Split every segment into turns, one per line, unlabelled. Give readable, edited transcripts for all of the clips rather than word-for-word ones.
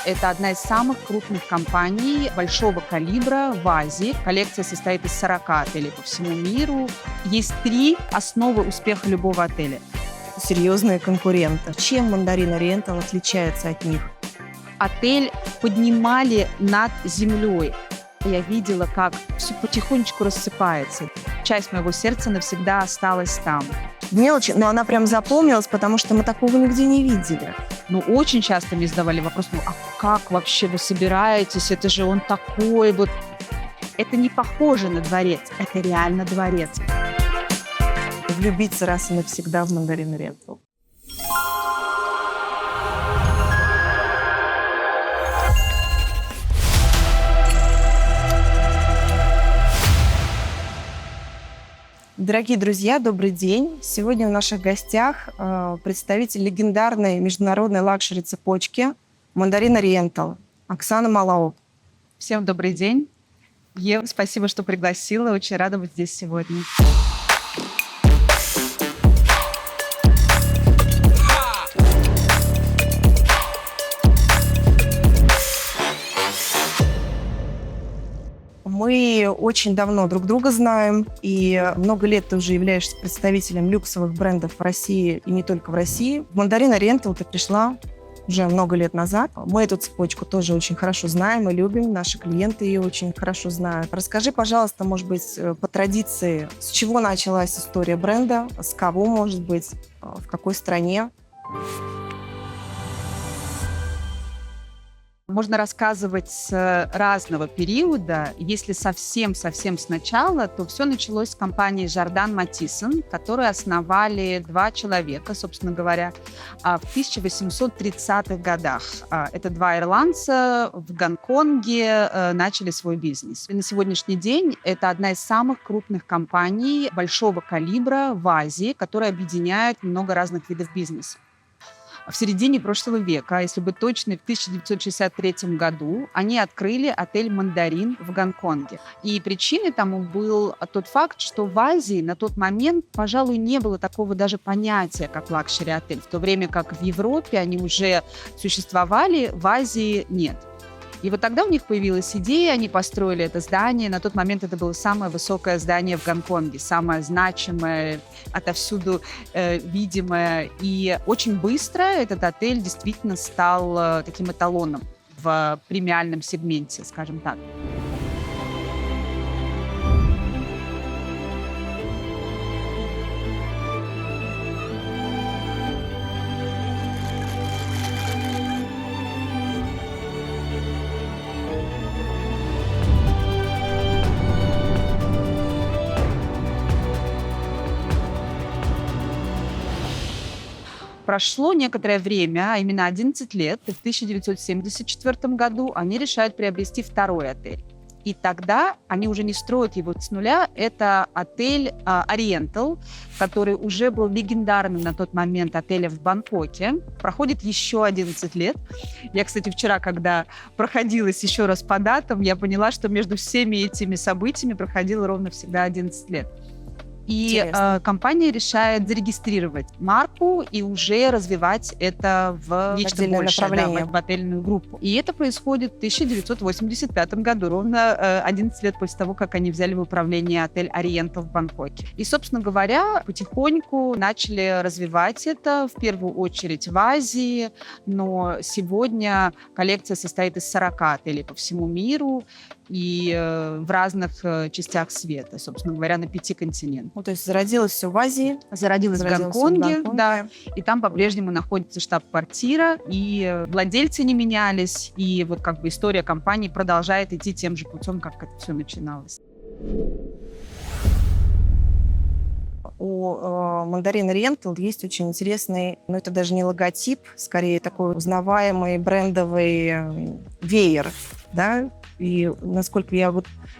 это одна из самых крупных компаний большого калибра в Азии. Коллекция состоит из 40 отелей по всему миру. Есть 3 основы успеха любого отеля.
Серьезные конкуренты. Чем Mandarin Oriental отличается от них?
Отель поднимали над землей. Я видела, как все потихонечку рассыпается. Часть моего сердца навсегда осталась там.
Мелочь, но она прям запомнилась, потому что мы такого нигде не видели.
Очень часто мне задавали вопрос, а как вообще вы собираетесь? Это же он такой вот. Это не похоже на дворец, это реально дворец.
Влюбиться раз и навсегда в Mandarin Oriental. Дорогие друзья, добрый день. Сегодня в наших гостях представитель легендарной международной лакшери-цепочки Mandarin Oriental Оксана Малау.
Всем добрый день. Ева, спасибо, что пригласила. Очень рада быть здесь сегодня.
Мы очень давно друг друга знаем, и много лет ты уже являешься представителем люксовых брендов в России и не только в России. В Mandarin Oriental ты пришла уже много лет назад. Мы эту цепочку тоже очень хорошо знаем и любим, наши клиенты ее очень хорошо знают. Расскажи, пожалуйста, может быть, по традиции, с чего началась история бренда, с кого, может быть, в какой стране?
Можно рассказывать с разного периода. Если совсем сначала, то все началось с компании Jardin Matheson, которую основали 2 человека, собственно говоря, в 1830-х годах. Это 2 ирландца в Гонконге начали свой бизнес. И на сегодняшний день это одна из самых крупных компаний большого калибра в Азии, которая объединяет много разных видов бизнеса. В середине прошлого века, если быть точной, в 1963 году они открыли отель «Мандарин» в Гонконге. И причиной тому был тот факт, что в Азии на тот момент, пожалуй, не было такого даже понятия, как лакшери-отель. В то время как в Европе они уже существовали, в Азии нет. И вот тогда у них появилась идея, они построили это здание. На тот момент это было самое высокое здание в Гонконге, самое значимое, отовсюду видимое. И очень быстро этот отель действительно стал таким эталоном в премиальном сегменте, скажем так. Прошло некоторое время, а именно 11 лет, и в 1974 году они решают приобрести 2-й отель. И тогда они уже не строят его с нуля. Это отель Oriental, который уже был легендарным на тот момент отелем в Бангкоке. Проходит еще 11 лет. Я, кстати, вчера, когда проходилась еще раз по датам, я поняла, что между всеми этими событиями проходило ровно всегда 11 лет. И компания решает зарегистрировать марку и уже развивать это в нечто большее, в отельную группу. И это происходит в 1985 году, ровно 11 лет после того, как они взяли в управление отель Oriental в Бангкоке. И, собственно говоря, потихоньку начали развивать это, в первую очередь в Азии, но сегодня коллекция состоит из 40 отелей по всему миру и в разных частях света, собственно говоря, на 5 континентах.
То есть зародилось все в Азии.
Зародилось в Гонконге, да. И там по-прежнему находится штаб-квартира, и владельцы не менялись, и вот как бы история компании продолжает идти тем же путем, как это все начиналось.
У Mandarin Oriental есть очень интересный, это даже не логотип, скорее такой узнаваемый брендовый веер, да? И насколько я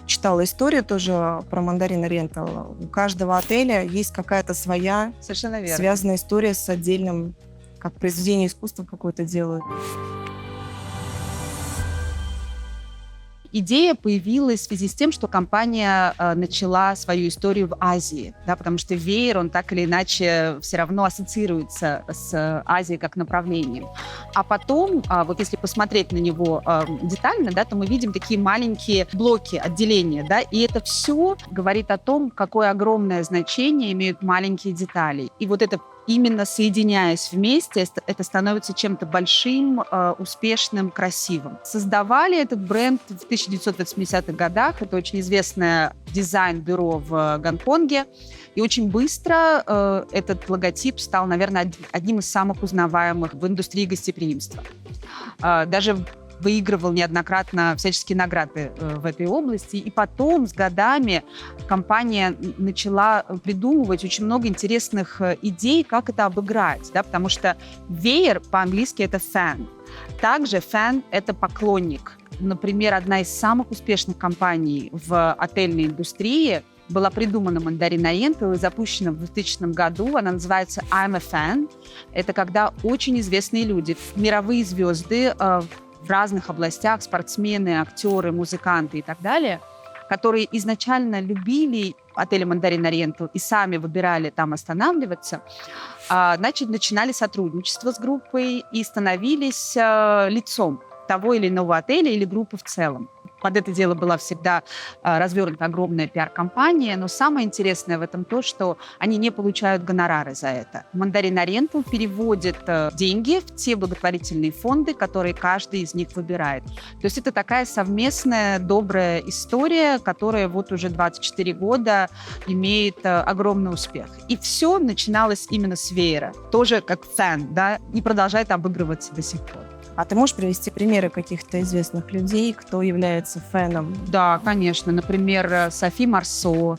читала историю тоже про Mandarin Oriental, у каждого отеля есть какая-то своя связанная история с отдельным, как произведение искусства какое-то делают.
Идея появилась в связи с тем, что компания начала свою историю в Азии, да, потому что веер, он так или иначе все равно ассоциируется с Азией как направлением. А потом, вот если посмотреть на него детально, да, то мы видим такие маленькие блоки, отделения, да, и это все говорит о том, какое огромное значение имеют маленькие детали. И вот это именно соединяясь вместе, это становится чем-то большим, успешным, красивым. Создавали этот бренд в 1980-х годах. Это очень известное дизайн-бюро в Гонконге. И очень быстро этот логотип стал, наверное, одним из самых узнаваемых в индустрии гостеприимства. Даже выигрывал неоднократно всяческие награды в этой области. И потом, с годами, компания начала придумывать очень много интересных идей, как это обыграть. Да? Потому что веер по-английски — это fan. Также fan — это поклонник. Например, одна из самых успешных компаний в отельной индустрии была придумана Mandarin Oriental и запущена в 2000 году. Она называется I'm a Fan. Это когда очень известные люди, мировые звезды, в разных областях, спортсмены, актеры, музыканты и так далее, которые изначально любили отели Mandarin Oriental и сами выбирали там останавливаться, начинали сотрудничество с группой и становились лицом того или иного отеля или группы в целом. Под это дело была всегда развернута огромная пиар-компания, но самое интересное в этом то, что они не получают гонорары за это. Mandarin Oriental переводит деньги в те благотворительные фонды, которые каждый из них выбирает. То есть это такая совместная добрая история, которая вот уже 24 года имеет огромный успех. И все начиналось именно с веера, тоже как фэн, да, и продолжает обыгрываться до сих пор.
А ты можешь привести примеры каких-то известных людей, кто является фэном?
Да, конечно. Например, Софи Марсо,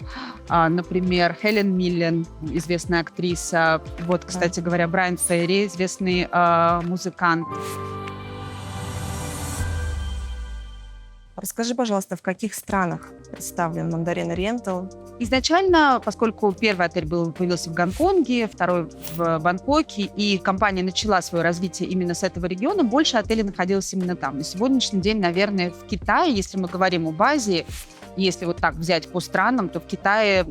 например, Хелен Миллен, известная актриса. Вот, кстати говоря, Брайан Ферри, известный музыкант.
Расскажи, пожалуйста, в каких странах представлен Mandarin Oriental?
Изначально, поскольку первый отель появился в Гонконге, второй в Бангкоке, и компания начала свое развитие именно с этого региона, больше отелей находилось именно там. На сегодняшний день, наверное, в Китае, если мы говорим об Азии, если вот так взять по странам, то в Китае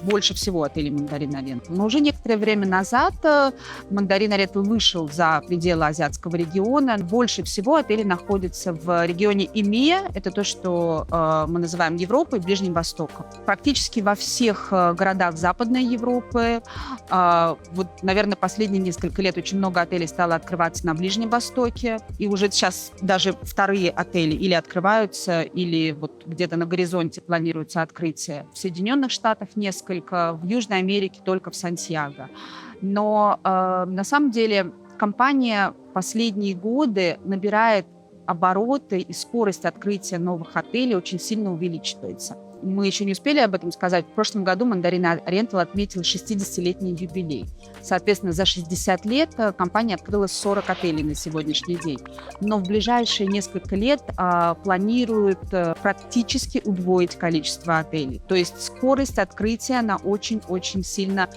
больше всего отелей Mandarin Oriental. Но уже некоторое время назад Mandarin Oriental вышел за пределы азиатского региона. Больше всего отелей находятся в регионе EMEA. Это то, что мы называем Европой, Ближним Востоком. Практически во всех городах Западной Европы. Вот, наверное, последние несколько лет очень много отелей стало открываться на Ближнем Востоке. И уже сейчас даже вторые отели или открываются, или вот где-то на горизонте планируется открытие. В Соединенных Штатах несколько, в Южной Америке только в Сантьяго. Но на самом деле компания последние годы набирает обороты, и скорость открытия новых отелей очень сильно увеличивается. Мы еще не успели об этом сказать. В прошлом году Mandarin Oriental отметил 60-летний юбилей. Соответственно, за 60 лет компания открыла 40 отелей на сегодняшний день. Но в ближайшие несколько лет планирует практически удвоить количество отелей. То есть скорость открытия, она очень-очень сильно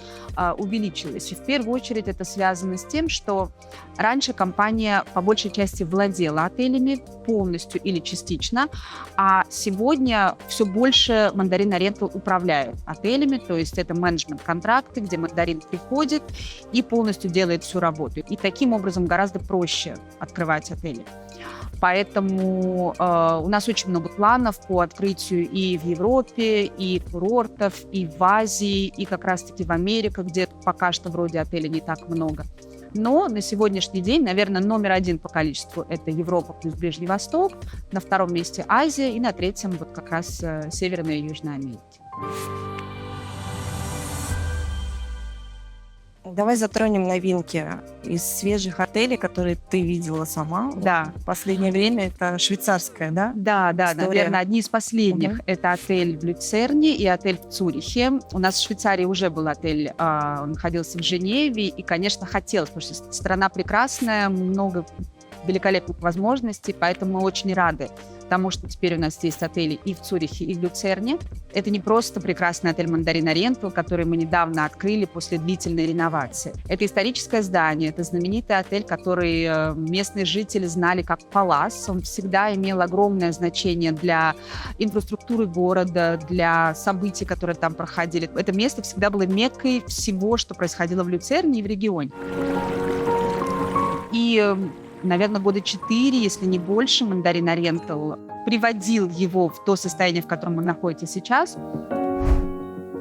увеличилась. И в первую очередь это связано с тем, что раньше компания по большей части владела отелями полностью или частично, а сегодня все больше Mandarin Oriental управляет отелями, то есть это менеджмент-контракты, где Mandarin приходит и полностью делает всю работу. И таким образом гораздо проще открывать отели. Поэтому у нас очень много планов по открытию и в Европе, и курортов, и в Азии, и как раз-таки в Америке, где пока что вроде отелей не так много. Но на сегодняшний день, наверное, номер один по количеству – это Европа плюс Ближний Восток, на втором месте Азия и на третьем вот как раз Северная и Южная Америка.
Давай затронем новинки из свежих отелей, которые ты видела сама.
Да.
В последнее время это швейцарская, да?
Да,
история?
наверное, одни из последних. Это отель в Люцерне и отель в Цюрихе. У нас в Швейцарии уже был отель, он находился в Женеве, и, конечно, хотелось, потому что страна прекрасная, много великолепных возможностей, поэтому мы очень рады тому, что теперь у нас есть отели и в Цюрихе, и в Люцерне. Это не просто прекрасный отель «Мандарин Ориентал», который мы недавно открыли после длительной реновации. Это историческое здание, это знаменитый отель, который местные жители знали как «Палас». Он всегда имел огромное значение для инфраструктуры города, для событий, которые там проходили. Это место всегда было меккой всего, что происходило в Люцерне и в регионе. И наверное, года 4, если не больше, «Мандарин Ориентал» приводил его в то состояние, в котором он находится сейчас.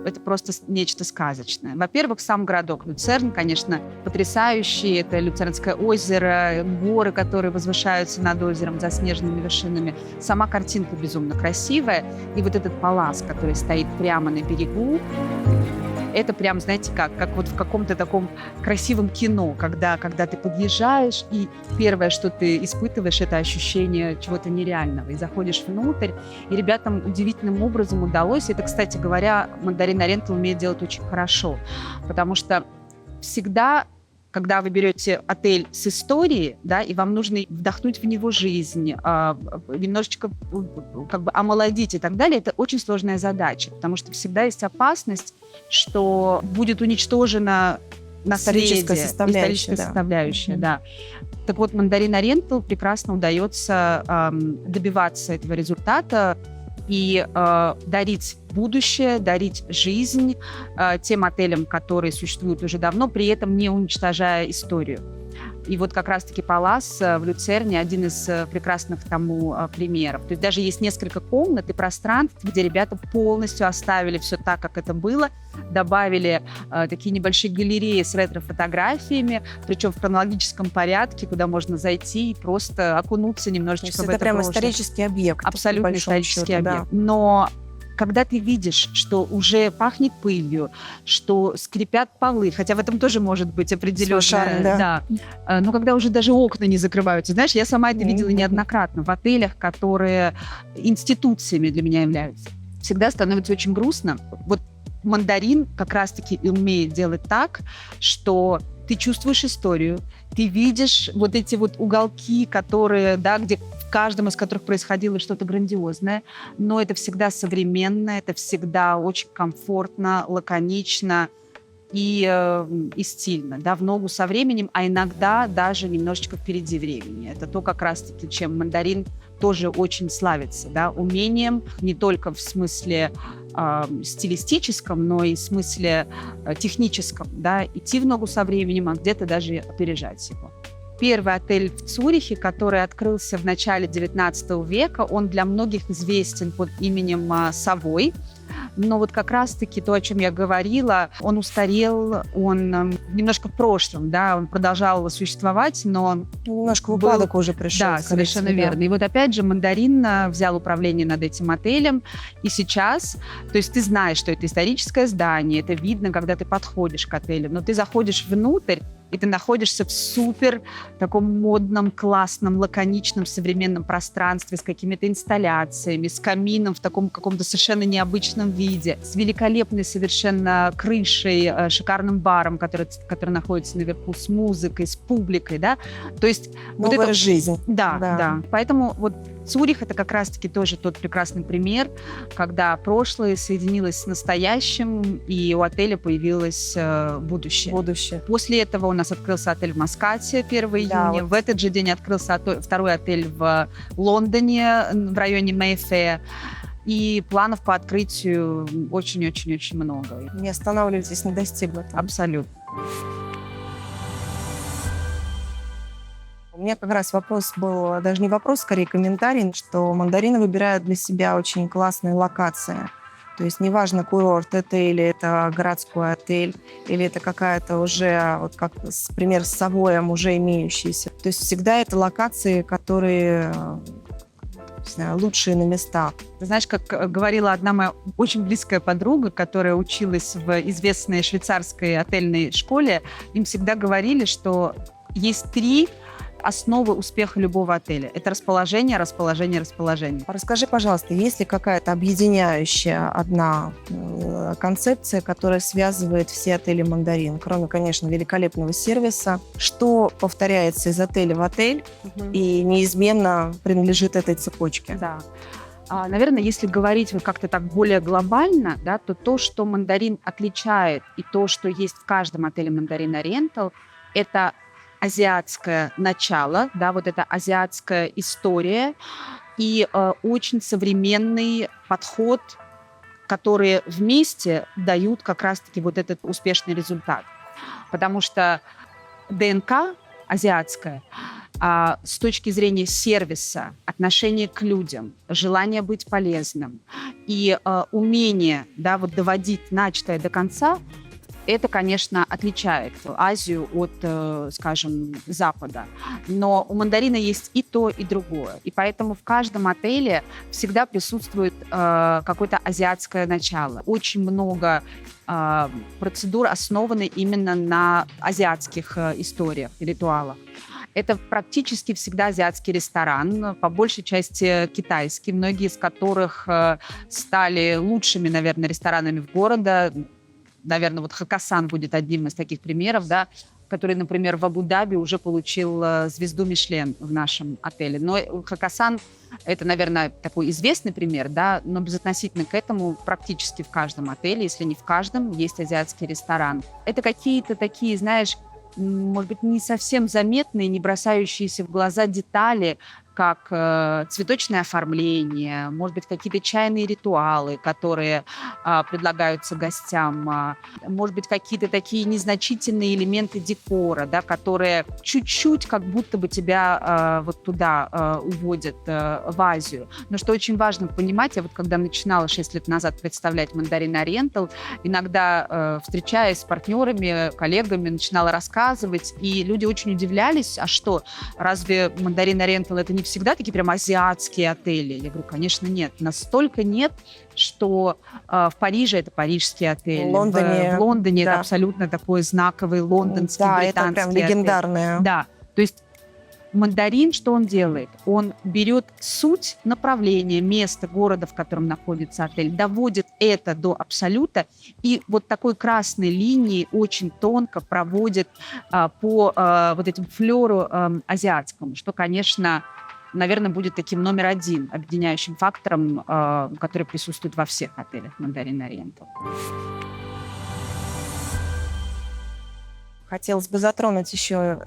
Это просто нечто сказочное. Во-первых, сам городок Люцерн, конечно, потрясающий. Это Люцернское озеро, горы, которые возвышаются над озером заснеженными вершинами. Сама картинка безумно красивая. И вот этот палас, который стоит прямо на берегу, это прям, знаете, как вот в каком-то таком красивом кино, когда ты подъезжаешь, и первое, что ты испытываешь, это ощущение чего-то нереального. И заходишь внутрь, и ребятам удивительным образом удалось. Это, кстати говоря, «Мандарин Ориентал» умеет делать очень хорошо, потому что всегда, когда вы берете отель с историей, да, и вам нужно вдохнуть в него жизнь, немножечко как бы омолодить и так далее, это очень сложная задача, потому что всегда есть опасность, что будет уничтожена
историческая
составляющая, да. Так вот, «Мандарин Ориентал» прекрасно удается добиваться этого результата и дарить будущее, дарить жизнь тем отелям, которые существуют уже давно, при этом не уничтожая историю. И вот как раз-таки «Палас» в Люцерне один из прекрасных тому примеров. То есть даже есть несколько комнат и пространств, где ребята полностью оставили все так, как это было, добавили такие небольшие галереи с ретро-фотографиями, причем в хронологическом порядке, куда можно зайти и просто окунуться немножечко в это
прям
прошлое.
исторический объект.
Абсолютно исторический
счету,
объект.
Да.
Но когда ты видишь, что уже пахнет пылью, что скрипят полы, хотя в этом тоже может быть определенная...
Шарм, да.
Но когда уже даже окна не закрываются. Знаешь, я сама это видела неоднократно в отелях, которые институциями для меня являются. Всегда становится очень грустно. Вот «Мандарин» как раз-таки умеет делать так, что ты чувствуешь историю, ты видишь вот эти вот уголки, которые, да, где в каждом из которых происходило что-то грандиозное, но это всегда современно, это всегда очень комфортно, лаконично и стильно, да, в ногу со временем, а иногда даже немножечко впереди времени. Это то, как раз-таки, чем «Мандарин» тоже очень славится, да, умением не только в смысле стилистическом, но и в смысле техническом, да, идти в ногу со временем, а где-то даже опережать его. Первый отель в Цюрихе, который открылся в начале XIX века, он для многих известен под именем «Совой». Но вот как раз-таки то, о чем я говорила, он устарел, он немножко в прошлом, да, он продолжал существовать, но...
Немножко в упадок уже пришел.
Да, совершенно верно. И вот опять же «Мандарин» взял управление над этим отелем, и сейчас, то есть ты знаешь, что это историческое здание, это видно, когда ты подходишь к отелю, но ты заходишь внутрь, и ты находишься в супер таком модном, классном, лаконичном, современном пространстве с какими-то инсталляциями, с камином в таком каком-то совершенно необычном виде, с великолепной совершенно крышей, шикарным баром, который находится наверху, с музыкой, с публикой, да. То есть
новая
вот это
жизнь.
Да. Поэтому вот Цюрих — это как раз-таки тоже тот прекрасный пример, когда прошлое соединилось с настоящим, и у отеля появилось будущее. После этого у нас открылся отель в Маскате 1 июня.
Вот.
В этот же день открылся второй отель в Лондоне, в районе Мейфея. И планов по открытию очень-очень-очень много.
Не останавливайтесь на достигнутом.
Абсолютно.
У меня как раз вопрос был, даже не вопрос, скорее комментарий, что «Мандарины» выбирают для себя очень классные локации. То есть неважно, курорт это или это городской отель, или это какая-то уже, вот как пример с Савоем, уже имеющаяся. То есть всегда это локации, которые, не знаю, лучшие на местах.
Ты знаешь, как говорила одна моя очень близкая подруга, которая училась в известной швейцарской отельной школе, им всегда говорили, что есть 3 основа успеха любого отеля. Это расположение, расположение, расположение.
Расскажи, пожалуйста, есть ли какая-то объединяющая одна концепция, которая связывает все отели «Мандарин», кроме, конечно, великолепного сервиса? Что повторяется из отеля в отель и неизменно принадлежит этой цепочке?
Да. Наверное, если говорить вот как-то так более глобально, да, то, что «Мандарин» отличает, и то, что есть в каждом отеле «Мандарин Ориентал», это азиатское начало, да, вот эта азиатская история и очень современный подход, которые вместе дают как раз-таки вот этот успешный результат. Потому что ДНК азиатская с точки зрения сервиса, отношения к людям, желание быть полезным и умение, да, вот доводить начатое до конца, это, конечно, отличает Азию от, скажем, Запада. Но у «Мандарина» есть и то, и другое. И поэтому в каждом отеле всегда присутствует какое-то азиатское начало. Очень много процедур основаны именно на азиатских историях и ритуалах. Это практически всегда азиатский ресторан, по большей части китайский, многие из которых стали лучшими, наверное, ресторанами в городе. Наверное, вот Хакасан будет одним из таких примеров, да, который, например, в Абу-Даби уже получил звезду Мишлен в нашем отеле. Но Хакасан – это, наверное, такой известный пример, да, но безотносительно к этому практически в каждом отеле, если не в каждом, есть азиатский ресторан. Это какие-то такие, знаешь, может быть, не совсем заметные, не бросающиеся в глаза детали, как цветочное оформление, может быть, какие-то чайные ритуалы, которые предлагаются гостям, может быть, какие-то такие незначительные элементы декора, да, которые чуть-чуть как будто бы тебя вот туда уводят, в Азию. Но что очень важно понимать, я вот когда начинала 6 лет назад представлять «Мандарин Ориентал», иногда, встречаясь с партнерами, коллегами, начинала рассказывать, и люди очень удивлялись, а что, разве «Мандарин Ориентал» — это не всегда такие прям азиатские отели? Я говорю, конечно, нет. Настолько нет, что в Париже это парижский отель. В Лондоне да. Это абсолютно такой знаковый лондонский,
да,
британский
это прям легендарное.
Да, то есть «Мандарин» что он делает? Он берет суть направления, места, города, в котором находится отель, доводит это до абсолюта и вот такой красной линией очень тонко проводит по вот этому флеру азиатскому, что, конечно, наверное, будет таким номер один объединяющим фактором, который присутствует во всех отелях «Мандарин Ориентал».
Хотелось бы затронуть еще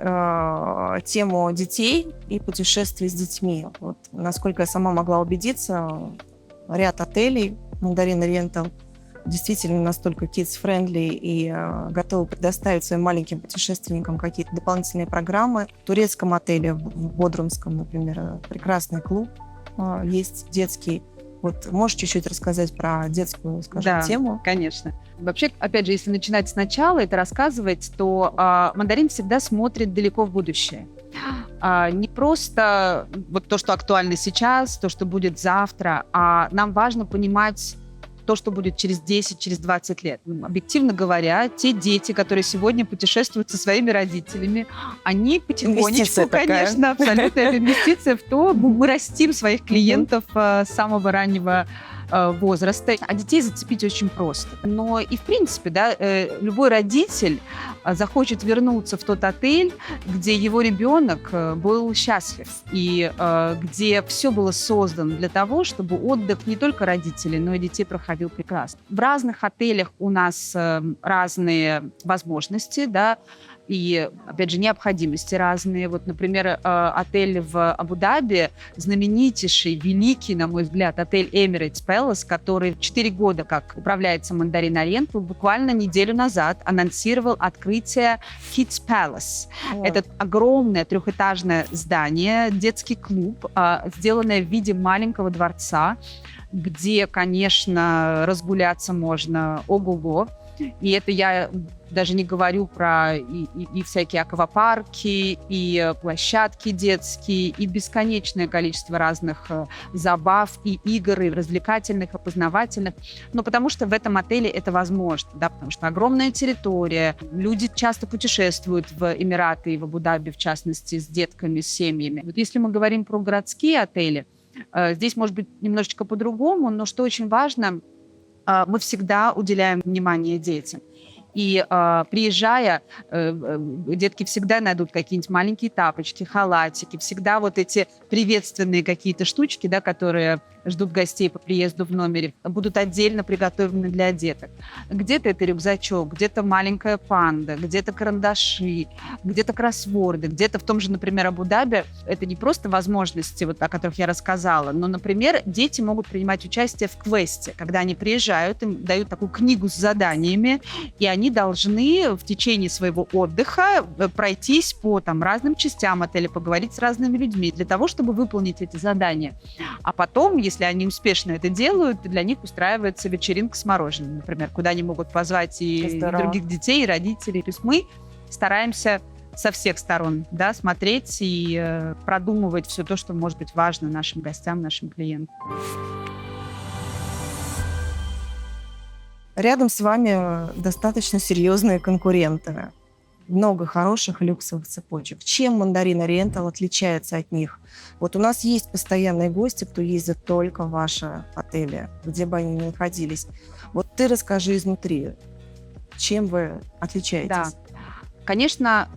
тему детей и путешествий с детьми. Вот, насколько я сама могла убедиться, ряд отелей «Мандарин Ориентал» действительно настолько kids-friendly и готовы предоставить своим маленьким путешественникам какие-то дополнительные программы. В турецком отеле, в Бодрумском, например, прекрасный клуб есть детский. Вот можешь чуть-чуть рассказать про детскую, скажем, тему?
Да, конечно. Вообще, опять же, если начинать сначала это рассказывать, то «Мандарин» всегда смотрит далеко в будущее. Не просто вот то, что актуально сейчас, то, что будет завтра, а нам важно понимать то, что будет через 10, через 20 лет. Объективно говоря, те дети, которые сегодня путешествуют со своими родителями, они потихонечку, конечно, абсолютно, это инвестиция в то, мы растим своих клиентов с самого раннего возраста, а детей зацепить очень просто. Но и в принципе, да, любой родитель захочет вернуться в тот отель, где его ребенок был счастлив и где все было создано для того, чтобы отдых не только родителей, но и детей проходил прекрасно. В разных отелях у нас разные возможности, да, и, опять же, необходимости разные. Вот, например, отель в Абу-Даби, знаменитейший, великий, на мой взгляд, отель Emirates Palace, который 4 года как управляется «Мандарин Ориентал», буквально неделю назад анонсировал открытие Kids Palace. Это огромное трехэтажное здание, детский клуб, сделанное в виде маленького дворца, где, конечно, разгуляться можно ого-го. И это я Даже не говорю про и всякие аквапарки, и площадки детские, и бесконечное количество разных забав, и игр, и развлекательных, и познавательных. Но потому что в этом отеле это возможно, да, потому что огромная территория, люди часто путешествуют в Эмираты и в Абу-Даби, в частности, с детками, с семьями. Вот если мы говорим про городские отели, здесь может быть немножечко по-другому, но что очень важно, мы всегда уделяем внимание детям. И приезжая, детки всегда найдут какие-нибудь маленькие тапочки, халатики, всегда вот эти приветственные какие-то штучки, да, которые ждут гостей по приезду в номере, будут отдельно приготовлены для деток. Где-то это рюкзачок, где-то маленькая панда, где-то карандаши, где-то кроссворды, где-то в том же, например, Абу-Даби. Это не просто возможности, вот, о которых я рассказала, но, например, дети могут принимать участие в квесте. Когда они приезжают, им дают такую книгу с заданиями, и они должны в течение своего отдыха пройтись по разным частям отеля, поговорить с разными людьми для того, чтобы выполнить эти задания. А потом, если они успешно это делают, для них устраивается вечеринка с мороженым, например, куда они могут позвать и других детей, и родителей. То есть мы стараемся со всех сторон, да, смотреть и продумывать все то, что может быть важно нашим гостям, нашим клиентам.
Рядом с вами достаточно серьезные конкуренты. Много хороших люксовых цепочек. Чем Мандарин Ориентал отличается от них? Вот у нас есть постоянные гости, кто ездит только в ваши отели, где бы они ни находились. Вот ты расскажи изнутри, чем вы отличаетесь?
Да, конечно,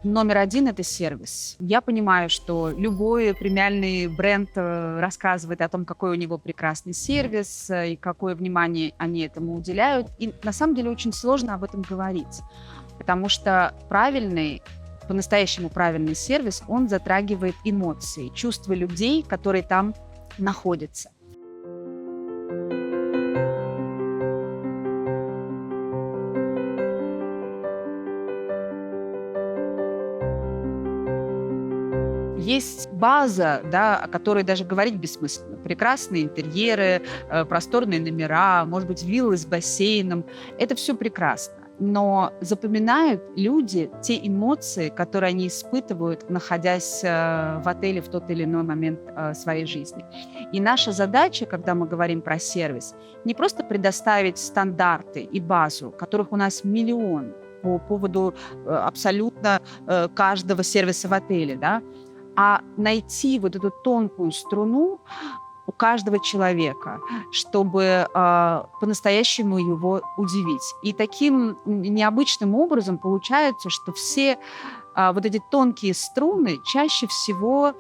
номер один – это сервис. Я понимаю, что любой премиальный бренд рассказывает о том, какой у него прекрасный сервис и какое внимание они этому уделяют. И на самом деле очень сложно об этом говорить, потому что по-настоящему правильный сервис, он затрагивает эмоции, чувства людей, которые там находятся. Есть база, да, о которой даже говорить бессмысленно. Прекрасные интерьеры, просторные номера, может быть, виллы с бассейном. Это все прекрасно. Но запоминают люди те эмоции, которые они испытывают, находясь в отеле в тот или иной момент своей жизни. И наша задача, когда мы говорим про сервис, не просто предоставить стандарты и базу, которых у нас миллион по поводу абсолютно каждого сервиса в отеле, да, а найти вот эту тонкую струну у каждого человека, чтобы по-настоящему его удивить. И таким необычным образом получается, что все вот эти тонкие струны чаще всего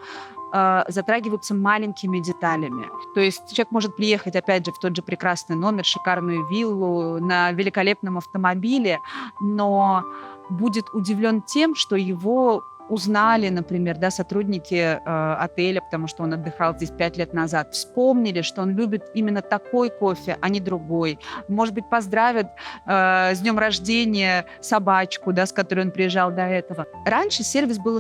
затрагиваются маленькими деталями. То есть человек может приехать, опять же, в тот же прекрасный номер, шикарную виллу, на великолепном автомобиле, но будет удивлен тем, что его узнали, например, да, сотрудники отеля, потому что он отдыхал здесь 5 лет назад, вспомнили, что он любит именно такой кофе, а не другой. Может быть, поздравят с днем рождения собачку, да, с которой он приезжал до этого. Раньше сервис был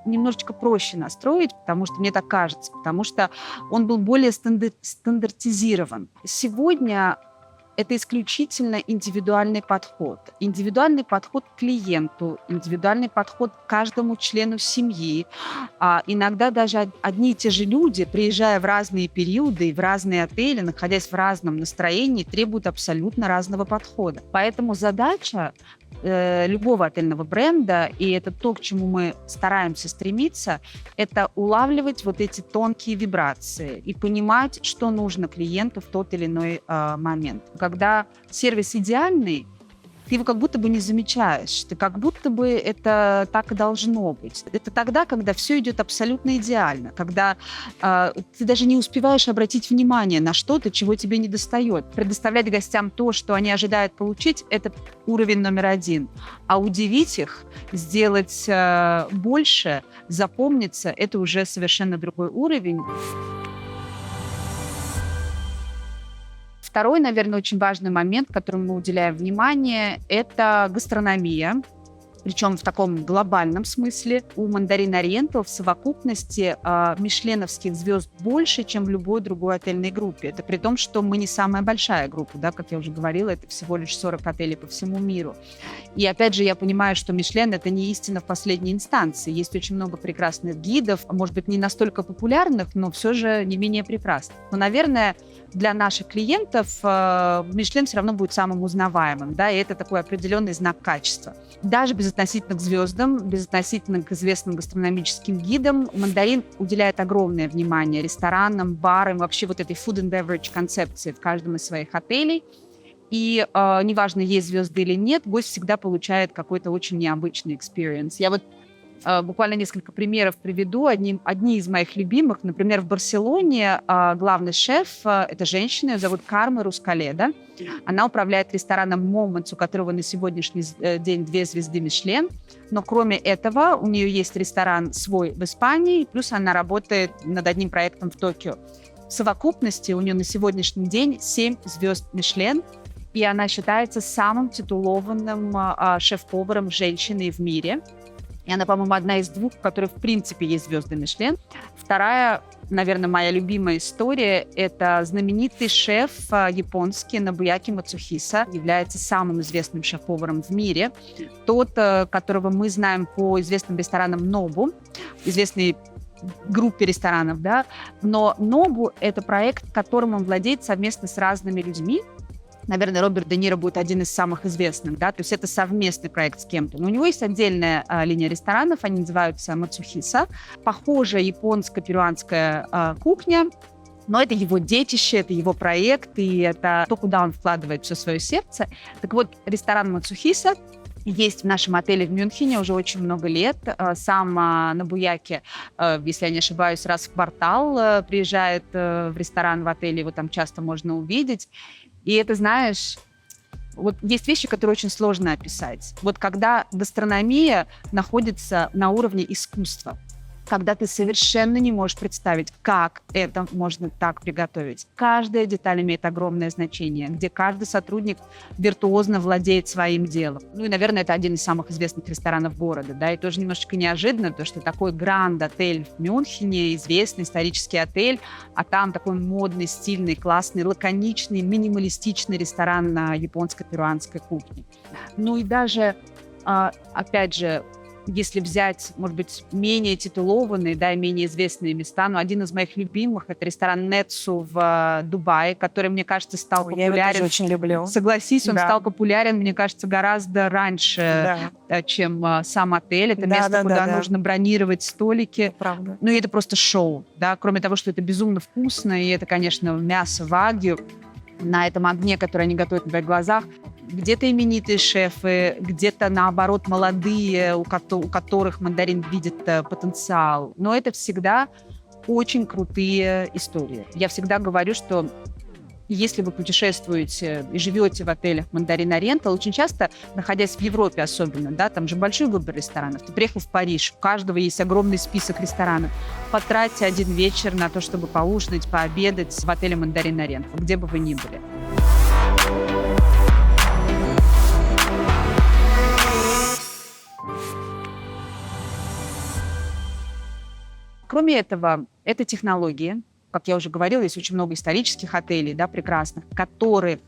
немножечко проще настроить, потому что, мне так кажется, потому что он был более стандартизирован. Сегодня это исключительно индивидуальный подход. Индивидуальный подход к клиенту, индивидуальный подход к каждому члену семьи. Иногда даже одни и те же люди, приезжая в разные периоды, в разные отели, находясь в разном настроении, требуют абсолютно разного подхода. Поэтому задача любого отельного бренда, и это то, к чему мы стараемся стремиться, это улавливать вот эти тонкие вибрации и понимать, что нужно клиенту в тот или иной момент. Когда сервис идеальный, ты его как будто бы не замечаешь, ты как будто бы это так и должно быть. Это тогда, когда все идет абсолютно идеально, когда ты даже не успеваешь обратить внимание на что-то, чего тебе недостает. Предоставлять гостям то, что они ожидают получить, это уровень номер один. А удивить их, сделать больше, запомниться, это уже совершенно другой уровень. Второй, наверное, очень важный момент, которому мы уделяем внимание, это гастрономия. причем в таком глобальном смысле. У Mandarin Oriental в совокупности мишленовских звезд больше, чем в любой другой отельной группе. Это при том, что мы не самая большая группа, да, как я уже говорила, это всего лишь 40 отелей по всему миру. И опять же, я понимаю, что Мишлен — это не истина в последней инстанции. Есть очень много прекрасных гидов, может быть, не настолько популярных, но все же не менее прекрасных. Но, наверное, для наших клиентов Мишлен все равно будет самым узнаваемым, да, и это такой определенный знак качества. Даже безотносительно к звездам, безотносительно к известным гастрономическим гидам, Мандарин уделяет огромное внимание ресторанам, барам, вообще вот этой food and beverage концепции в каждом из своих отелей. И неважно, есть звезды или нет, гость всегда получает какой-то очень необычный experience. Я вот буквально несколько примеров приведу. Одни из моих любимых. Например, в Барселоне главный шеф — это женщина, ее зовут Карме Рускаледа. Она управляет рестораном Moments, у которого на сегодняшний день 2 звезды Мишлен. Но кроме этого у нее есть ресторан свой в Испании, плюс она работает над одним проектом в Токио. В совокупности у нее на сегодняшний день 7 звезд Мишлен, и она считается самым титулованным шеф-поваром женщиной в мире. И она, по-моему, одна из 2, в которой, в принципе, есть звезды Мишлен. Вторая, наверное, моя любимая история — это знаменитый шеф японский Нобуяки Мацухиса, является самым известным шеф-поваром в мире. Тот, которого мы знаем по известным ресторанам Нобу, известной группе ресторанов, да. Но Нобу — это проект, которым он владеет совместно с разными людьми. Наверное, Роберт Де Ниро будет один из самых известных, да, то есть это совместный проект с кем-то. Но у него есть отдельная линия ресторанов, они называются Мацухиса. Похожая японско-перуанская кухня, но это его детище, это его проект, и это то, куда он вкладывает все свое сердце. Так вот, ресторан Мацухиса есть в нашем отеле в Мюнхене уже очень много лет. Сам Нобуяки, если я не ошибаюсь, раз в квартал приезжает в ресторан в отеле, его там часто можно увидеть. И это, знаешь, вот есть вещи, которые очень сложно описать. Вот когда гастрономия находится на уровне искусства, когда ты совершенно не можешь представить, как это можно так приготовить. Каждая деталь имеет огромное значение, где каждый сотрудник виртуозно владеет своим делом. Ну и, наверное, это один из самых известных ресторанов города, да, и тоже немножечко неожиданно, потому что такой гранд-отель в Мюнхене, известный исторический отель, а там такой модный, стильный, классный, лаконичный, минималистичный ресторан на японско-перуанской кухне. Ну и даже, опять же, если взять, может быть, менее титулованные, да, и менее известные места, но один из моих любимых — это ресторан Нетсу в Дубае, который, мне кажется, стал популярен.
Я его тоже очень люблю.
Согласись, он стал популярен, мне кажется, гораздо раньше, чем сам отель. Это место, куда нужно бронировать столики.
Правда.
Ну и это просто шоу, да, кроме того, что это безумно вкусно, и это, конечно, мясо вагю на этом огне, которое они готовят на твоих глазах. Где-то именитые шефы, где-то, наоборот, молодые, у которых Мандарин видит потенциал. Но это всегда очень крутые истории. Я всегда говорю, что если вы путешествуете и живете в отелях Mandarin Oriental, очень часто, находясь в Европе особенно, да, там же большой выбор ресторанов. Ты приехал в Париж, у каждого есть огромный список ресторанов. Потратьте один вечер на то, чтобы поужинать, пообедать в отеле Mandarin Oriental, где бы вы ни были. Кроме этого, это технологии. Как я уже говорила, есть очень много исторических отелей, да, прекрасных, которые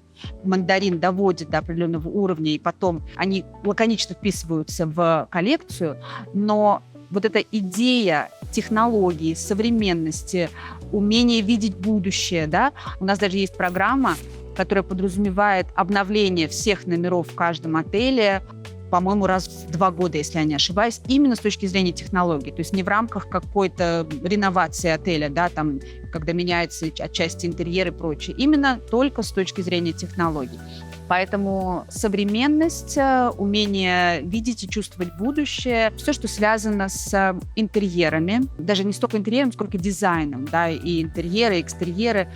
Мандарин доводит до определенного уровня, и потом они лаконично вписываются в коллекцию. Но вот эта идея технологии, современности, умение видеть будущее, да, у нас даже есть программа, которая подразумевает обновление всех номеров в каждом отеле, по-моему, раз в 2 года, если я не ошибаюсь, именно с точки зрения технологий. То есть не в рамках какой-то реновации отеля, да, там, когда меняются отчасти интерьеры и прочее. Именно только с точки зрения технологий. Поэтому современность, умение видеть и чувствовать будущее, все, что связано с интерьерами, даже не столько интерьером, сколько дизайном, да, и интерьеры, и экстерьеры,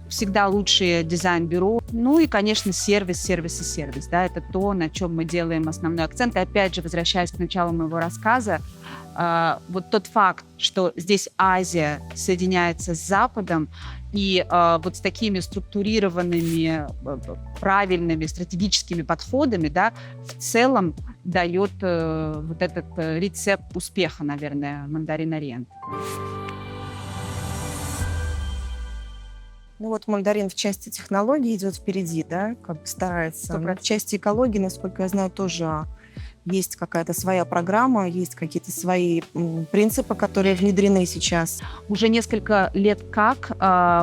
всегда лучшие дизайн-бюро. Ну и, конечно, сервис, да, это то, на чем мы делаем основной акцент. И опять же, возвращаясь к началу моего рассказа, Вот тот факт, что здесь Азия соединяется с Западом, и вот с такими структурированными, правильными стратегическими подходами, да, в целом дает вот этот рецепт успеха, наверное, Мандарин Ориент.
Ну вот мандарин в части технологий идет впереди, да, как бы старается. Но в части экологии, насколько я знаю, тоже есть какая-то своя программа, есть какие-то свои принципы, которые внедрены сейчас.
Уже несколько лет как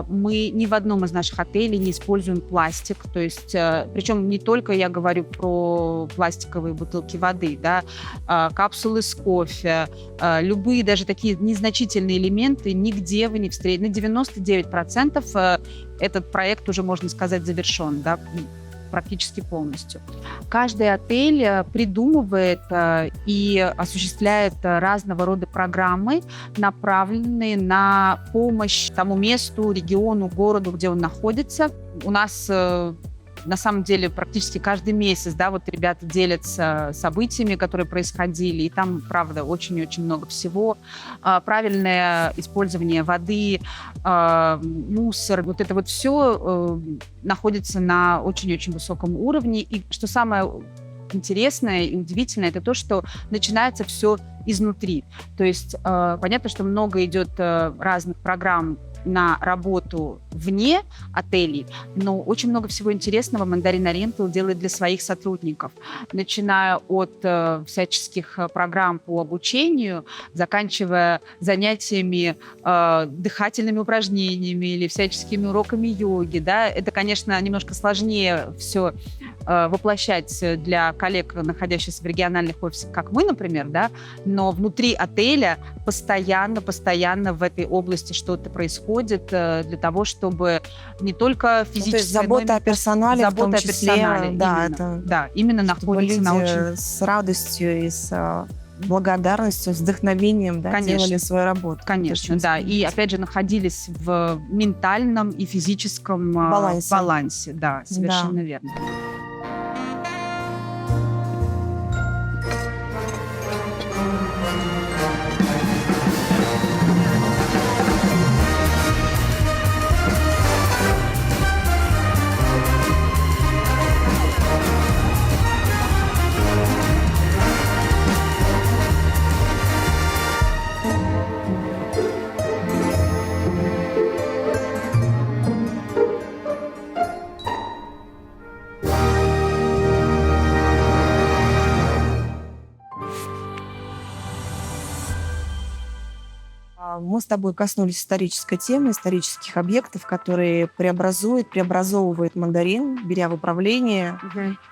мы ни в одном из наших отелей не используем пластик. То есть, причем не только я говорю про пластиковые бутылки воды, да, капсулы с кофе, любые даже такие незначительные элементы нигде вы не встретите. На 99% этот проект уже, можно сказать, завершен, да, практически полностью. Каждый отель придумывает и осуществляет разного рода программы, направленные на помощь тому месту, региону, городу, где он находится. У нас на самом деле практически каждый месяц, да, вот ребята делятся событиями, которые происходили, и там, правда, очень-очень много всего. Правильное использование воды, мусор, вот это вот все находится на очень-очень высоком уровне. И что самое интересное и удивительное, это то, что начинается все изнутри. То есть понятно, что много идет разных программ на работу вне отелей, но очень много всего интересного Мандарин Ориентал делает для своих сотрудников, начиная от всяческих программ по обучению, заканчивая занятиями, дыхательными упражнениями или всяческими уроками йоги. Да? Это, конечно, немножко сложнее все воплощать для коллег, находящихся в региональных офисах, как мы, например, да? Но внутри отеля постоянно в этой области что-то происходит для того, чтобы не только физически...
То есть забота о персонале,
забота
в том числе,
о персонале,
да,
именно,
это,
да, именно находится на очень...
с радостью и с благодарностью, с вдохновением, да, делали свою работу.
Конечно, да. И, опять же, находились в ментальном и физическом балансе. Да, совершенно верно.
Мы с тобой коснулись исторической темы, исторических объектов, которые преобразовывает мандарин, беря в управление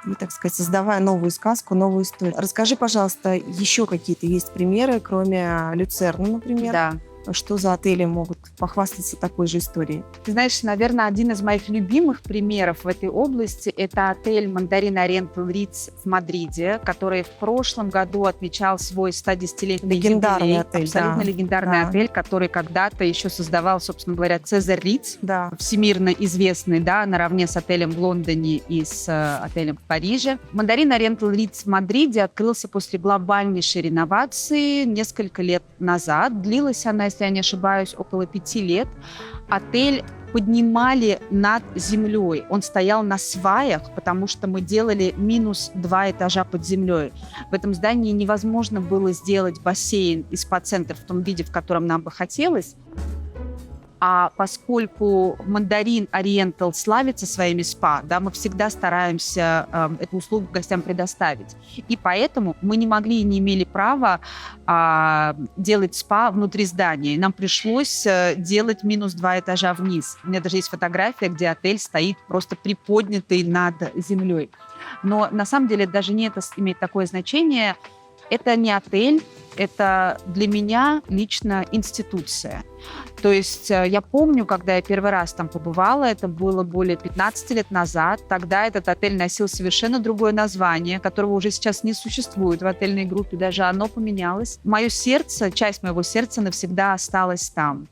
и, так сказать, создавая новую сказку, новую историю. Расскажи, пожалуйста, еще какие-то есть примеры, кроме Люцерна, например?
Да.
Что за отели могут похвастаться такой же историей?
Ты знаешь, наверное, один из моих любимых примеров в этой области – это отель Мандарин Ориентал Ritz в Мадриде, который в прошлом году отмечал свой 110-летний
легендарный
юбилей.
Отель,
абсолютно легендарный отель, который когда-то еще создавал, собственно говоря, Цезарь Ritz, всемирно известный, да, наравне с отелем в Лондоне и с отелем в Париже. Мандарин Ориентал Ritz в Мадриде открылся после глобальнейшей реновации несколько лет назад. Длилась она, если я не ошибаюсь, около 5 лет. Отель поднимали над землей. Он стоял на сваях, потому что мы делали минус 2 этажа под землей. В этом здании невозможно было сделать бассейн и спа-центр в том виде, в котором нам бы хотелось. А поскольку Мандарин Ориентал славится своими спа, да, мы всегда стараемся эту услугу гостям предоставить. И поэтому мы не могли и не имели права делать спа внутри здания. Нам пришлось делать минус 2 этажа вниз. У меня даже есть фотография, где отель стоит просто приподнятый над землей. Но на самом деле даже не это имеет такое значение. Это не отель, это для меня лично институция. То есть я помню, когда я первый раз там побывала, это было более 15 лет назад, тогда этот отель носил совершенно другое название, которого уже сейчас не существует в отельной группе, даже оно поменялось. Мое сердце, часть моего сердца навсегда осталась там.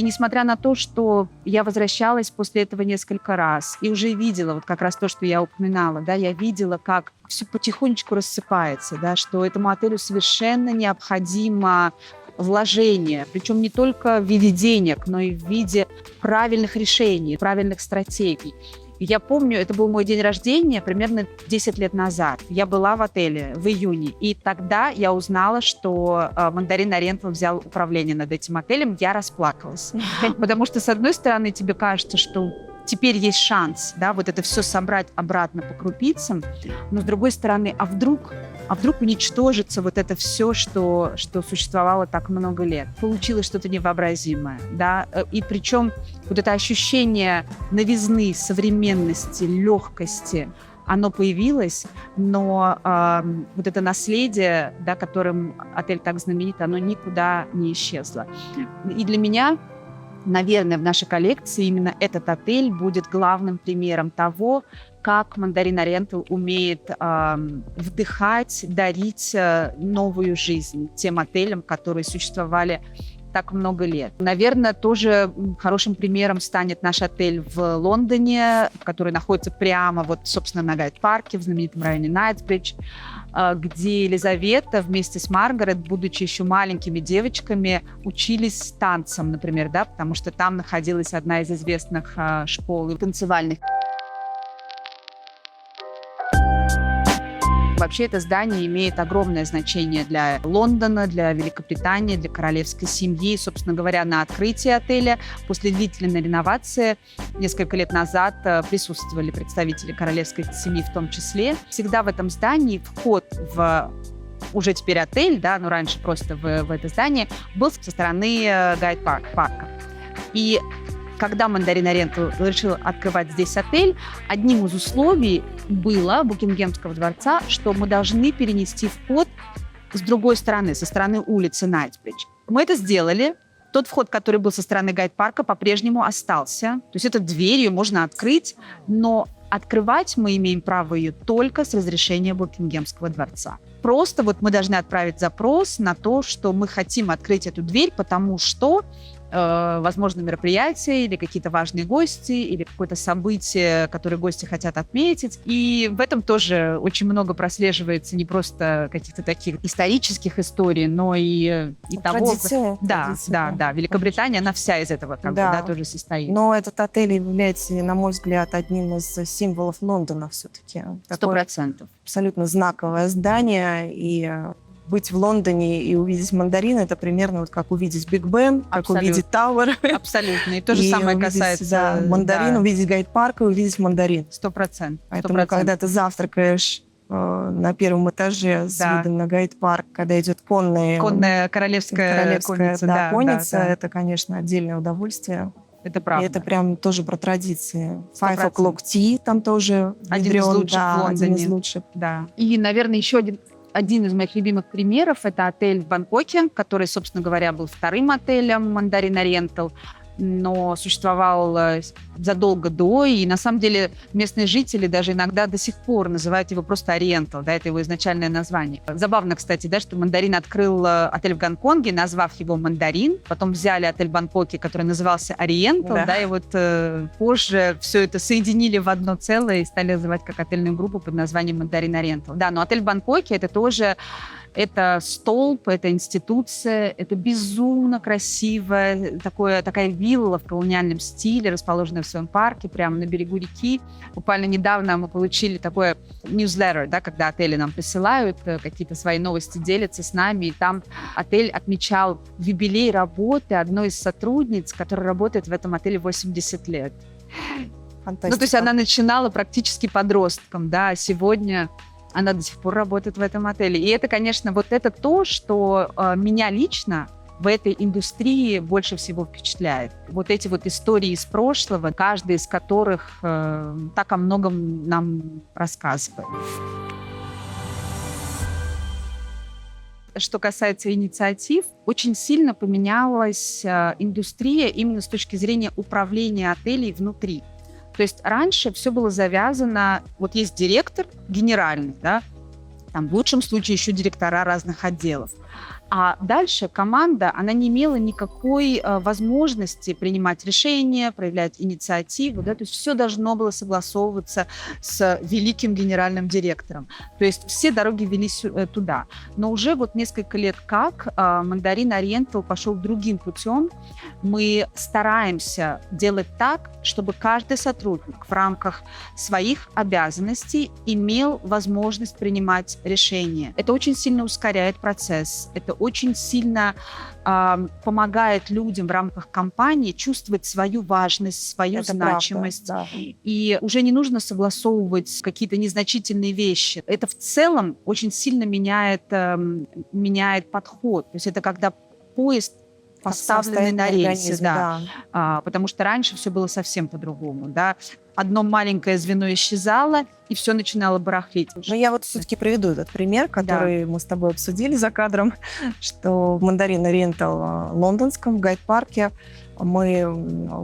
несмотря на то, что я возвращалась после этого несколько раз и уже видела вот как раз то, что я упоминала, да, я видела, как все потихонечку рассыпается, да, что этому отелю совершенно необходимо вложение, причем не только в виде денег, но и в виде правильных решений, правильных стратегий. И я помню, это был мой день рождения примерно 10 лет назад. Я была в отеле в июне, и тогда я узнала, что Mandarin Oriental взял управление над этим отелем. Я расплакалась. Потому что, с одной стороны, тебе кажется, что теперь есть шанс, да, вот это все собрать обратно по крупицам, но, с другой стороны, а вдруг уничтожится вот это все, что существовало так много лет. Получилось что-то невообразимое, да, и причем вот это ощущение новизны, современности, легкости, оно появилось, но вот это наследие, да, которым отель так знаменит, оно никуда не исчезло. И для меня, наверное, в нашей коллекции именно этот отель будет главным примером того, как Mandarin Oriental умеет вдыхать, дарить новую жизнь тем отелям, которые существовали так много лет. Наверное, тоже хорошим примером станет наш отель в Лондоне, который находится прямо, вот, собственно, на Гайд-парке, в знаменитом районе Найтсбридж, где Елизавета вместе с Маргарет, будучи еще маленькими девочками, учились танцам, например, да, потому что там находилась одна из известных школ танцевальных. Вообще это здание имеет огромное значение для Лондона, для Великобритании, для королевской семьи. Собственно говоря, на открытии отеля после длительной реновации несколько лет назад присутствовали представители королевской семьи в том числе. Всегда в этом здании вход в уже теперь отель, да, но раньше просто в это здание, был со стороны Гайд-парка. И когда Mandarin Oriental решил открывать здесь отель, одним из условий было Букингемского дворца, что мы должны перенести вход с другой стороны, со стороны улицы Найтсбридж. Мы это сделали. Тот вход, который был со стороны Гайд-парка, по-прежнему остался. То есть эту дверь ее можно открыть, но открывать мы имеем право ее только с разрешения Букингемского дворца. Просто вот мы должны отправить запрос на то, что мы хотим открыть эту дверь, потому что возможно, мероприятие или какие-то важные гости, или какое-то событие, которое гости хотят отметить. И в этом тоже очень много прослеживается не просто каких-то таких исторических историй, но и того...
Традиция.
Да. Великобритания, она вся из этого тоже состоит.
Но этот отель является, на мой взгляд, одним из символов Лондона все-таки.
100%.
Абсолютно знаковое здание, и быть в Лондоне и увидеть Мандарин — это примерно вот как увидеть Биг Бен, как увидеть Тауэр.
Абсолютно. И то же самое касается...
Мандарин, увидеть Гайд-парк и увидеть Мандарин.
100%.
Поэтому, когда ты завтракаешь на первом этаже с видом на Гайд-парк, когда идет конная
королевская конница,
это, конечно, отдельное удовольствие.
Это правда.
И это прям тоже про традиции. 5 o'clock tea там тоже
один из лучших в Лондоне.
Один из лучших.
Да. И, наверное, еще один из моих любимых примеров – это отель в Бангкоке, который, собственно говоря, был вторым отелем Mandarin Oriental, но существовал задолго до, и на самом деле местные жители даже иногда до сих пор называют его просто Oriental, да, это его изначальное название. Забавно, кстати, да, что Мандарин открыл отель в Гонконге, назвав его Мандарин, потом взяли отель в Бангкоке, который назывался Oriental, да, и вот позже все это соединили в одно целое и стали называть как отельную группу под названием Mandarin Oriental. Да, но отель в Бангкоке это тоже это столб, это институция, это безумно красивая такая вилла в колониальном стиле, расположенная в своем парке, прямо на берегу реки. Буквально недавно мы получили такое newsletter, да, когда отели нам присылают какие-то свои новости, делятся с нами, и там отель отмечал юбилей работы одной из сотрудниц, которая работает в этом отеле 80 лет.
Фантастика.
Ну, то есть она начинала практически подростком, да, а сегодня она до сих пор работает в этом отеле. И это, конечно, вот это то, что меня лично в этой индустрии больше всего впечатляет. Вот эти вот истории из прошлого, каждая из которых так о многом нам рассказывает. Что касается инициатив, очень сильно поменялась индустрия именно с точки зрения управления отелей внутри. То есть раньше все было завязано, вот есть директор генеральный, да, там в лучшем случае еще директора разных отделов. А дальше команда, она не имела никакой возможности принимать решения, проявлять инициативу, да, то есть все должно было согласовываться с великим генеральным директором. То есть все дороги вели туда. Но уже вот несколько лет как Mandarin Oriental пошел другим путем. Мы стараемся делать так, чтобы каждый сотрудник в рамках своих обязанностей имел возможность принимать решения. Это очень сильно ускоряет процесс, это очень сильно помогает людям в рамках компании чувствовать свою важность, свою значимость.
Правда, да.
И уже не нужно согласовывать какие-то незначительные вещи. Это в целом очень сильно меняет подход. То есть это когда поезд поставленный на рельсы, да. Потому что раньше все было совсем по-другому, да. Одно маленькое звено исчезало, и все начинало барахлить.
Но я вот все-таки приведу этот пример, который мы с тобой обсудили за кадром, что в Mandarin Oriental лондонском, в Гайд-парке, мы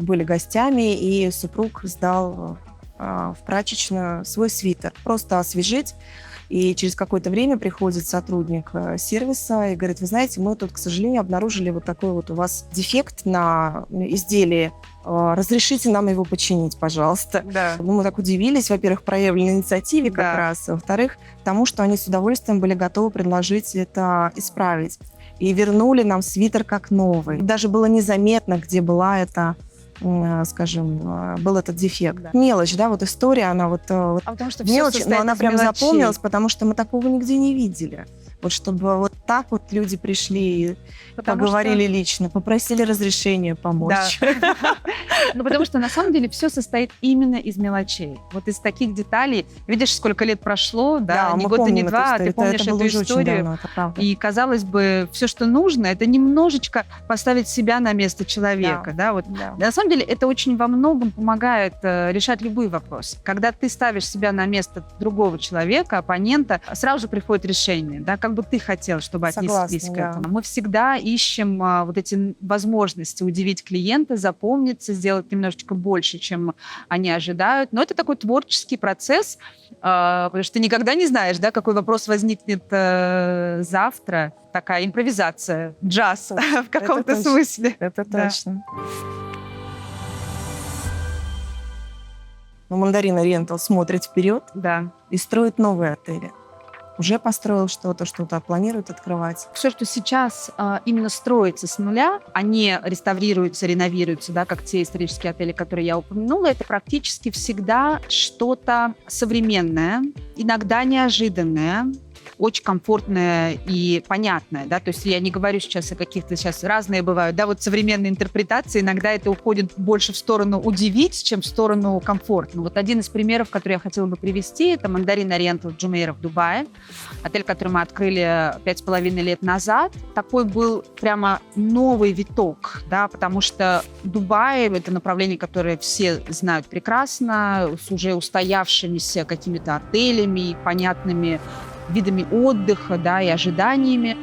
были гостями, и супруг сдал в прачечную свой свитер. Просто освежить. И через какое-то время приходит сотрудник сервиса и говорит: вы знаете, мы тут, к сожалению, обнаружили вот такой вот у вас дефект на изделии. Разрешите нам его починить, пожалуйста.
Да.
Мы так удивились, во-первых, проявленной инициативе как раз, во-вторых, тому, что они с удовольствием были готовы предложить это исправить. И вернули нам свитер как новый. Даже было незаметно, где была эта, скажем, был этот дефект. Да. Мелочь, да, вот история, она вот
потому что
мелочь, но она прям запомнилась, потому что мы такого нигде не видели. Вот чтобы вот так вот люди пришли и поговорили лично, попросили разрешения помочь.
Да. Ну, потому что на самом деле все состоит именно из мелочей. Вот из таких деталей. Видишь, сколько лет прошло, да, ни год, ни два, ты помнишь эту историю. И, казалось бы, все, что нужно, это немножечко поставить себя на место человека. Да. Вот. Да. На самом деле это очень во многом помогает решать любые вопросы. Когда ты ставишь себя на место другого человека, оппонента, сразу же приходит решение, да, как бы ты хотел, чтобы отнеслись к этому. Мы всегда ищем вот эти возможности удивить клиента, запомниться, сделать немножечко больше, чем они ожидают. Но это такой творческий процесс, потому что ты никогда не знаешь, да, какой вопрос возникнет завтра. Такая импровизация, джаз в каком-то смысле.
Это точно. Но Mandarin Oriental смотрит вперед и строит новые отели. Уже построил что-то планирует открывать.
Все, что сейчас именно строится с нуля, они реставрируются, реновируются, да, как те исторические отели, которые я упомянула, это практически всегда что-то современное, иногда неожиданное, очень комфортное и понятное, да, то есть я не говорю сейчас о каких-то, сейчас разные бывают, да, вот современные интерпретации, иногда это уходит больше в сторону удивить, чем в сторону комфортно. Вот один из примеров, который я хотела бы привести, это Mandarin Oriental Jumeirah в Дубае, отель, который мы открыли 5,5 лет назад. Такой был прямо новый виток, да, потому что Дубай — это направление, которое все знают прекрасно, с уже устоявшимися какими-то отелями и понятными видами отдыха, да, и ожиданиями.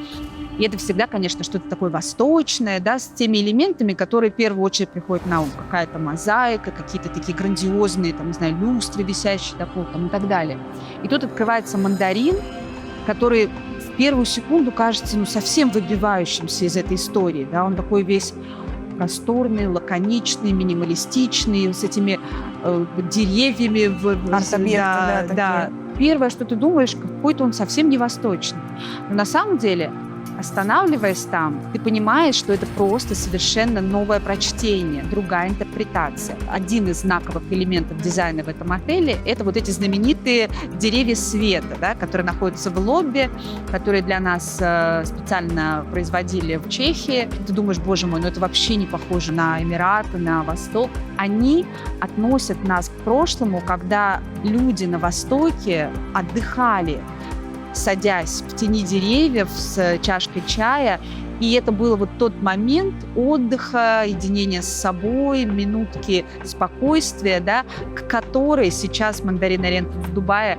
И это всегда, конечно, что-то такое восточное, да, с теми элементами, которые в первую очередь приходят на ум. Какая-то мозаика, какие-то такие грандиозные, там, не знаю, люстры висящие такой, там, и так далее. И тут открывается Мандарин, который в первую секунду кажется, ну, совсем выбивающимся из этой истории, да, он такой весь просторный, лаконичный, минималистичный, с этими деревьями.
Арт-объекты,
да. Первое, что ты думаешь, какой-то он совсем не восточный. Но на самом деле, останавливаясь там, ты понимаешь, что это просто совершенно новое прочтение, другая интерпретация. Один из знаковых элементов дизайна в этом отеле – это вот эти знаменитые деревья света, да, которые находятся в лобби, которые для нас специально производили в Чехии. Ты думаешь, боже мой, ну это вообще не похоже на Эмираты, на Восток. Они относят нас к прошлому, когда люди на Востоке отдыхали, садясь в тени деревьев с чашкой чая. И это был вот тот момент отдыха, единения с собой, минутки спокойствия, да, к которой сейчас Mandarin Oriental в Дубае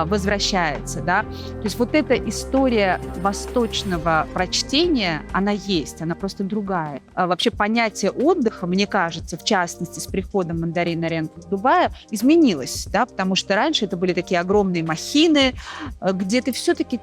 возвращается. Да. То есть вот эта история восточного прочтения, она есть, она просто другая. Вообще понятие отдыха, мне кажется, в частности, с приходом Mandarin Oriental в Дубае изменилось, да, потому что раньше это были такие огромные махины, где ты все-таки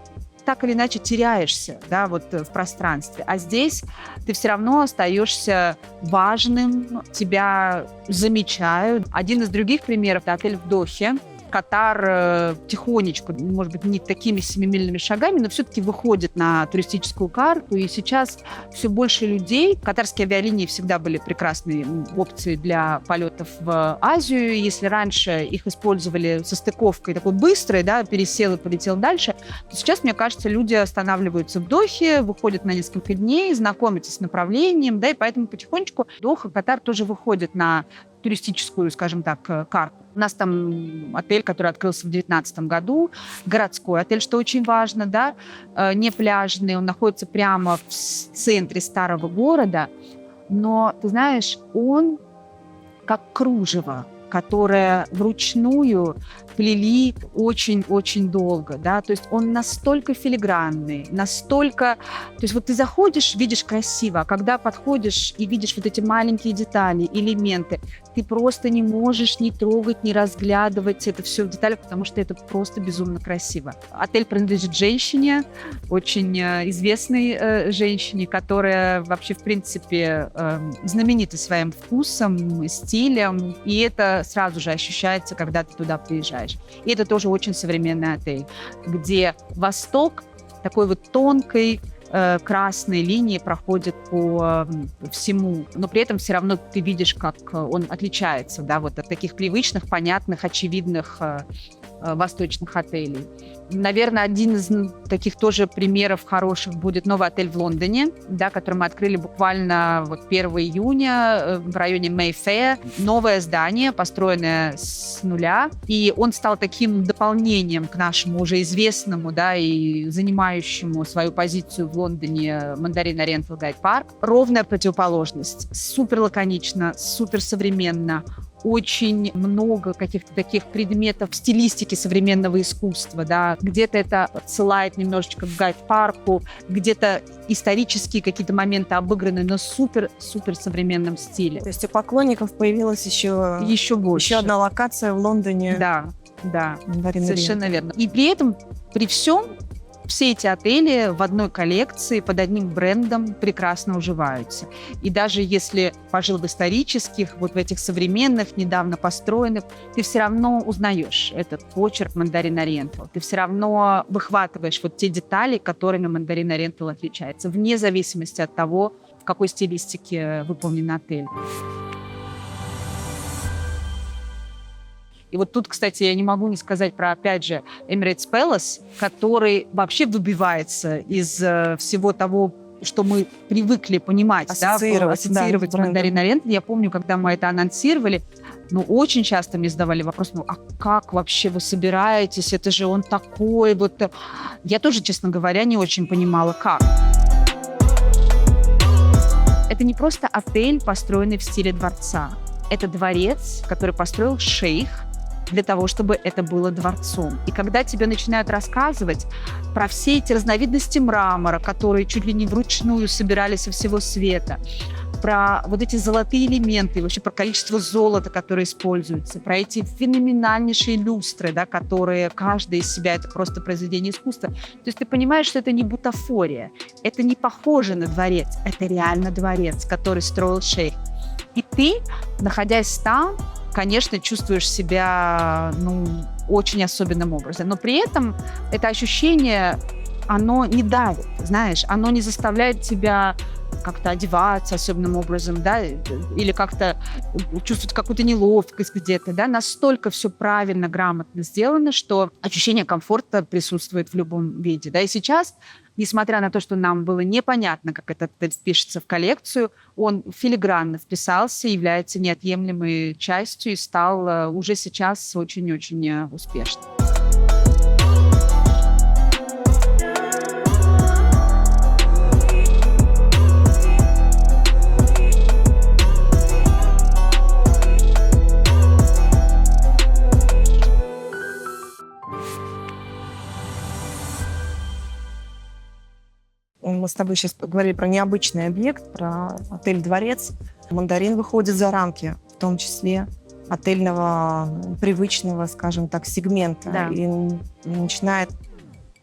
так или иначе теряешься, да, вот в пространстве. А здесь ты все равно остаешься важным, тебя замечают. Один из других примеров – это отель в Дохе. Катар тихонечку, может быть, не такими семимильными шагами, но все-таки выходит на туристическую карту. И сейчас все больше людей. Катарские авиалинии всегда были прекрасной опцией для полетов в Азию. Если раньше их использовали со стыковкой такой быстрой, да, пересел и полетел дальше, то сейчас, мне кажется, люди останавливаются в Дохе, выходят на несколько дней, знакомятся с направлением, да, и поэтому потихонечку Доха, Катар тоже выходит на туристическую, скажем так, карту. У нас там отель, который открылся в 2019 году, городской отель, что очень важно, да, не пляжный, он находится прямо в центре старого города, но, ты знаешь, он как кружево, которое вручную плели очень-очень долго, да, то есть он настолько филигранный, настолько... То есть вот ты заходишь, видишь красиво, а когда подходишь и видишь вот эти маленькие детали, элементы, ты просто не можешь ни трогать, ни разглядывать это все в деталях, потому что это просто безумно красиво. Отель принадлежит женщине, очень известной женщине, которая вообще, в принципе, знаменита своим вкусом, стилем, и это сразу же ощущается, когда ты туда приезжаешь. И это тоже очень современный отель, где восток такой вот тонкой красной линии проходит по всему, но при этом все равно ты видишь, как он отличается, да, вот от таких привычных, понятных, очевидных восточных отелей. Наверное, один из таких тоже примеров хороших будет новый отель в Лондоне, да, который мы открыли буквально вот 1 июня в районе Mayfair. Новое здание, построенное с нуля, и он стал таким дополнением к нашему уже известному, да, и занимающему свою позицию в Лондоне Mandarin Oriental Guide Park. Ровная противоположность. Супер лаконично, супер современно. Очень много каких-то таких предметов в стилистике современного искусства, да. Где-то это отсылает немножечко к гайд-парку, где-то исторические какие-то моменты обыграны на супер-супер современном стиле.
То есть у поклонников появилась еще
больше.
Еще одна локация в Лондоне.
Да, совершенно верно. И при этом, при всем, все эти отели в одной коллекции под одним брендом прекрасно уживаются. И даже если пожил в исторических, вот в этих современных, недавно построенных, ты все равно узнаешь этот почерк Mandarin Oriental. Ты все равно выхватываешь вот те детали, которыми Mandarin Oriental отличается, вне зависимости от того, в какой стилистике выполнен отель. И вот тут, кстати, я не могу не сказать про, опять же, Emirates Palace, который вообще выбивается из всего того, что мы привыкли понимать, ассоциировать с Mandarin Oriental. Я помню, когда мы это анонсировали, очень часто мне задавали вопрос, а как вообще вы собираетесь? Это же он такой вот... Я тоже, честно говоря, не очень понимала, как. Это не просто отель, построенный в стиле дворца. Это дворец, который построил шейх, для того, чтобы это было дворцом. И когда тебе начинают рассказывать про все эти разновидности мрамора, которые чуть ли не вручную собирались со всего света, про вот эти золотые элементы, вообще про количество золота, которое используется, про эти феноменальнейшие люстры, да, которые каждая из себя это просто произведение искусства. То есть ты понимаешь, что это не бутафория, это не похоже на дворец, это реально дворец, который строил шейх. И ты, находясь там, конечно, чувствуешь себя, очень особенным образом. Но при этом это ощущение, оно не давит, знаешь, оно не заставляет тебя как-то одеваться особенным образом, да, или как-то чувствовать какую-то неловкость где-то, да, настолько все правильно, грамотно сделано, что ощущение комфорта присутствует в любом виде, да, и сейчас, несмотря на то, что нам было непонятно, как это впишется в коллекцию, он филигранно вписался, является неотъемлемой частью и стал уже сейчас очень-очень успешным.
Мы с тобой сейчас поговорили про необычный объект, про отель-дворец. Мандарин выходит за рамки, в том числе отельного привычного, скажем так, сегмента.
Да.
И начинает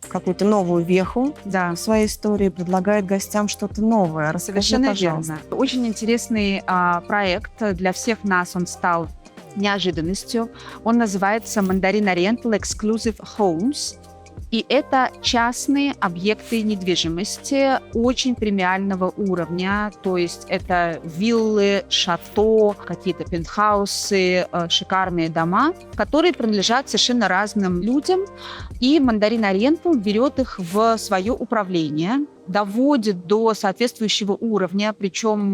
какую-то новую веху
Да.
в своей истории, предлагает гостям что-то новое. Расскажи,
Совершенно
пожалуйста.
верно. Очень интересный проект. Для всех нас он стал неожиданностью. Он называется Mandarin Oriental Exclusive Homes. И это частные объекты недвижимости очень премиального уровня. То есть это виллы, шато, какие-то пентхаусы, шикарные дома, которые принадлежат совершенно разным людям. И Mandarin Oriental берет их в свое управление, доводит до соответствующего уровня, причем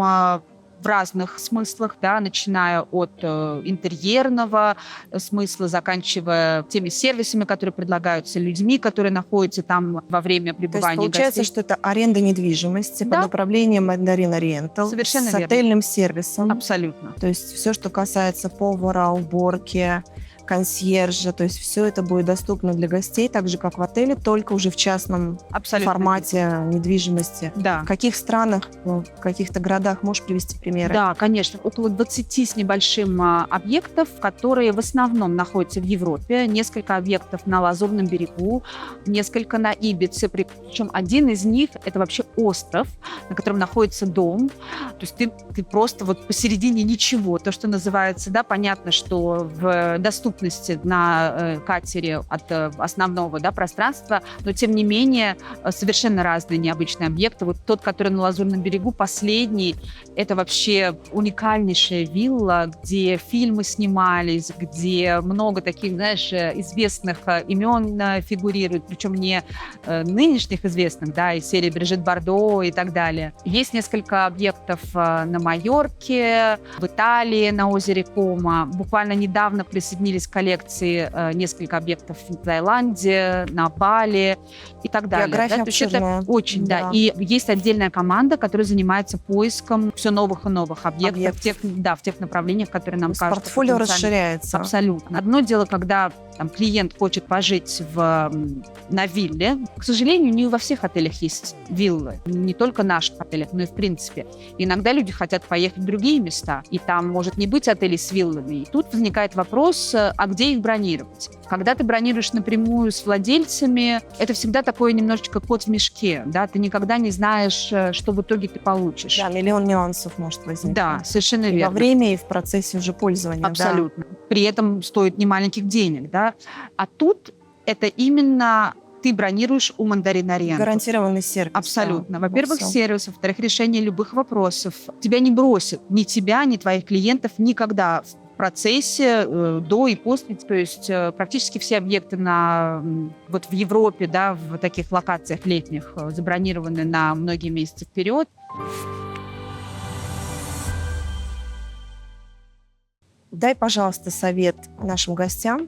в разных смыслах, да, начиная от интерьерного смысла, заканчивая теми сервисами, которые предлагаются людьми, которые находятся там во время
То есть
пребывания
получается,
гостей.
что это аренда недвижимости
Да.
под управлением Mandarin Oriental
Совершенно
с
верно.
отельным сервисом.
Абсолютно.
То есть все, что касается повара, уборки, консьержа, то есть все это будет доступно для гостей, так же, как в отеле, только уже в частном
Абсолютно.
формате недвижимости.
Да.
В каких странах, в каких-то городах можешь привести примеры?
Да, конечно. Около 20 с небольшим объектов, которые в основном находятся в Европе. Несколько объектов на Лазурном берегу, несколько на Ибице. Причем один из них — это вообще остров, на котором находится дом. То есть ты просто вот посередине ничего. То, что называется, да, понятно, что в доступности на катере от основного, да, пространства, но тем не менее совершенно разные необычные объекты. Вот тот, который на Лазурном берегу, последний, это вообще уникальнейшая вилла, где фильмы снимались, где много таких, знаешь, известных имен фигурирует, причем не нынешних известных, да, из серии Брижит Бардо и так далее. Есть несколько объектов на Майорке, в Италии, на озере Кома. Буквально недавно присоединились к коллекции несколько объектов в Таиланде, на Бали и так далее.
География
Да? То есть это
обширная.
очень, да.
Да.
И есть отдельная команда, которая занимается поиском все новых и новых объектов, в тех направлениях, которые нам
То есть
кажутся
портфолио
потенциально.
расширяется.
Абсолютно. Одно дело, когда там клиент хочет пожить на вилле. К сожалению, не во всех отелях есть виллы. Не только в наших отелях, но и в принципе. Иногда люди хотят поехать в другие места, и там может не быть отелей с виллами. И тут возникает вопрос, а где их бронировать? Когда ты бронируешь напрямую с владельцами, это всегда такое немножечко кот в мешке. Да? Ты никогда не знаешь, что в итоге ты получишь.
Да, миллион нюансов может возникнуть.
Да, совершенно
И
верно.
во время, и в процессе уже пользования.
Абсолютно. При этом стоит немаленьких денег, да. А тут это именно ты бронируешь у Mandarin
Да.
Oriental.
Гарантированный сервис.
Абсолютно.
Да,
Во-первых,
во всем.
сервис, во-вторых, решение любых вопросов. Тебя не бросят ни тебя, ни твоих клиентов никогда в процессе, до и после. То есть практически все объекты вот в Европе, да, в таких локациях летних забронированы на многие месяцы вперед.
Дай, пожалуйста, совет нашим гостям,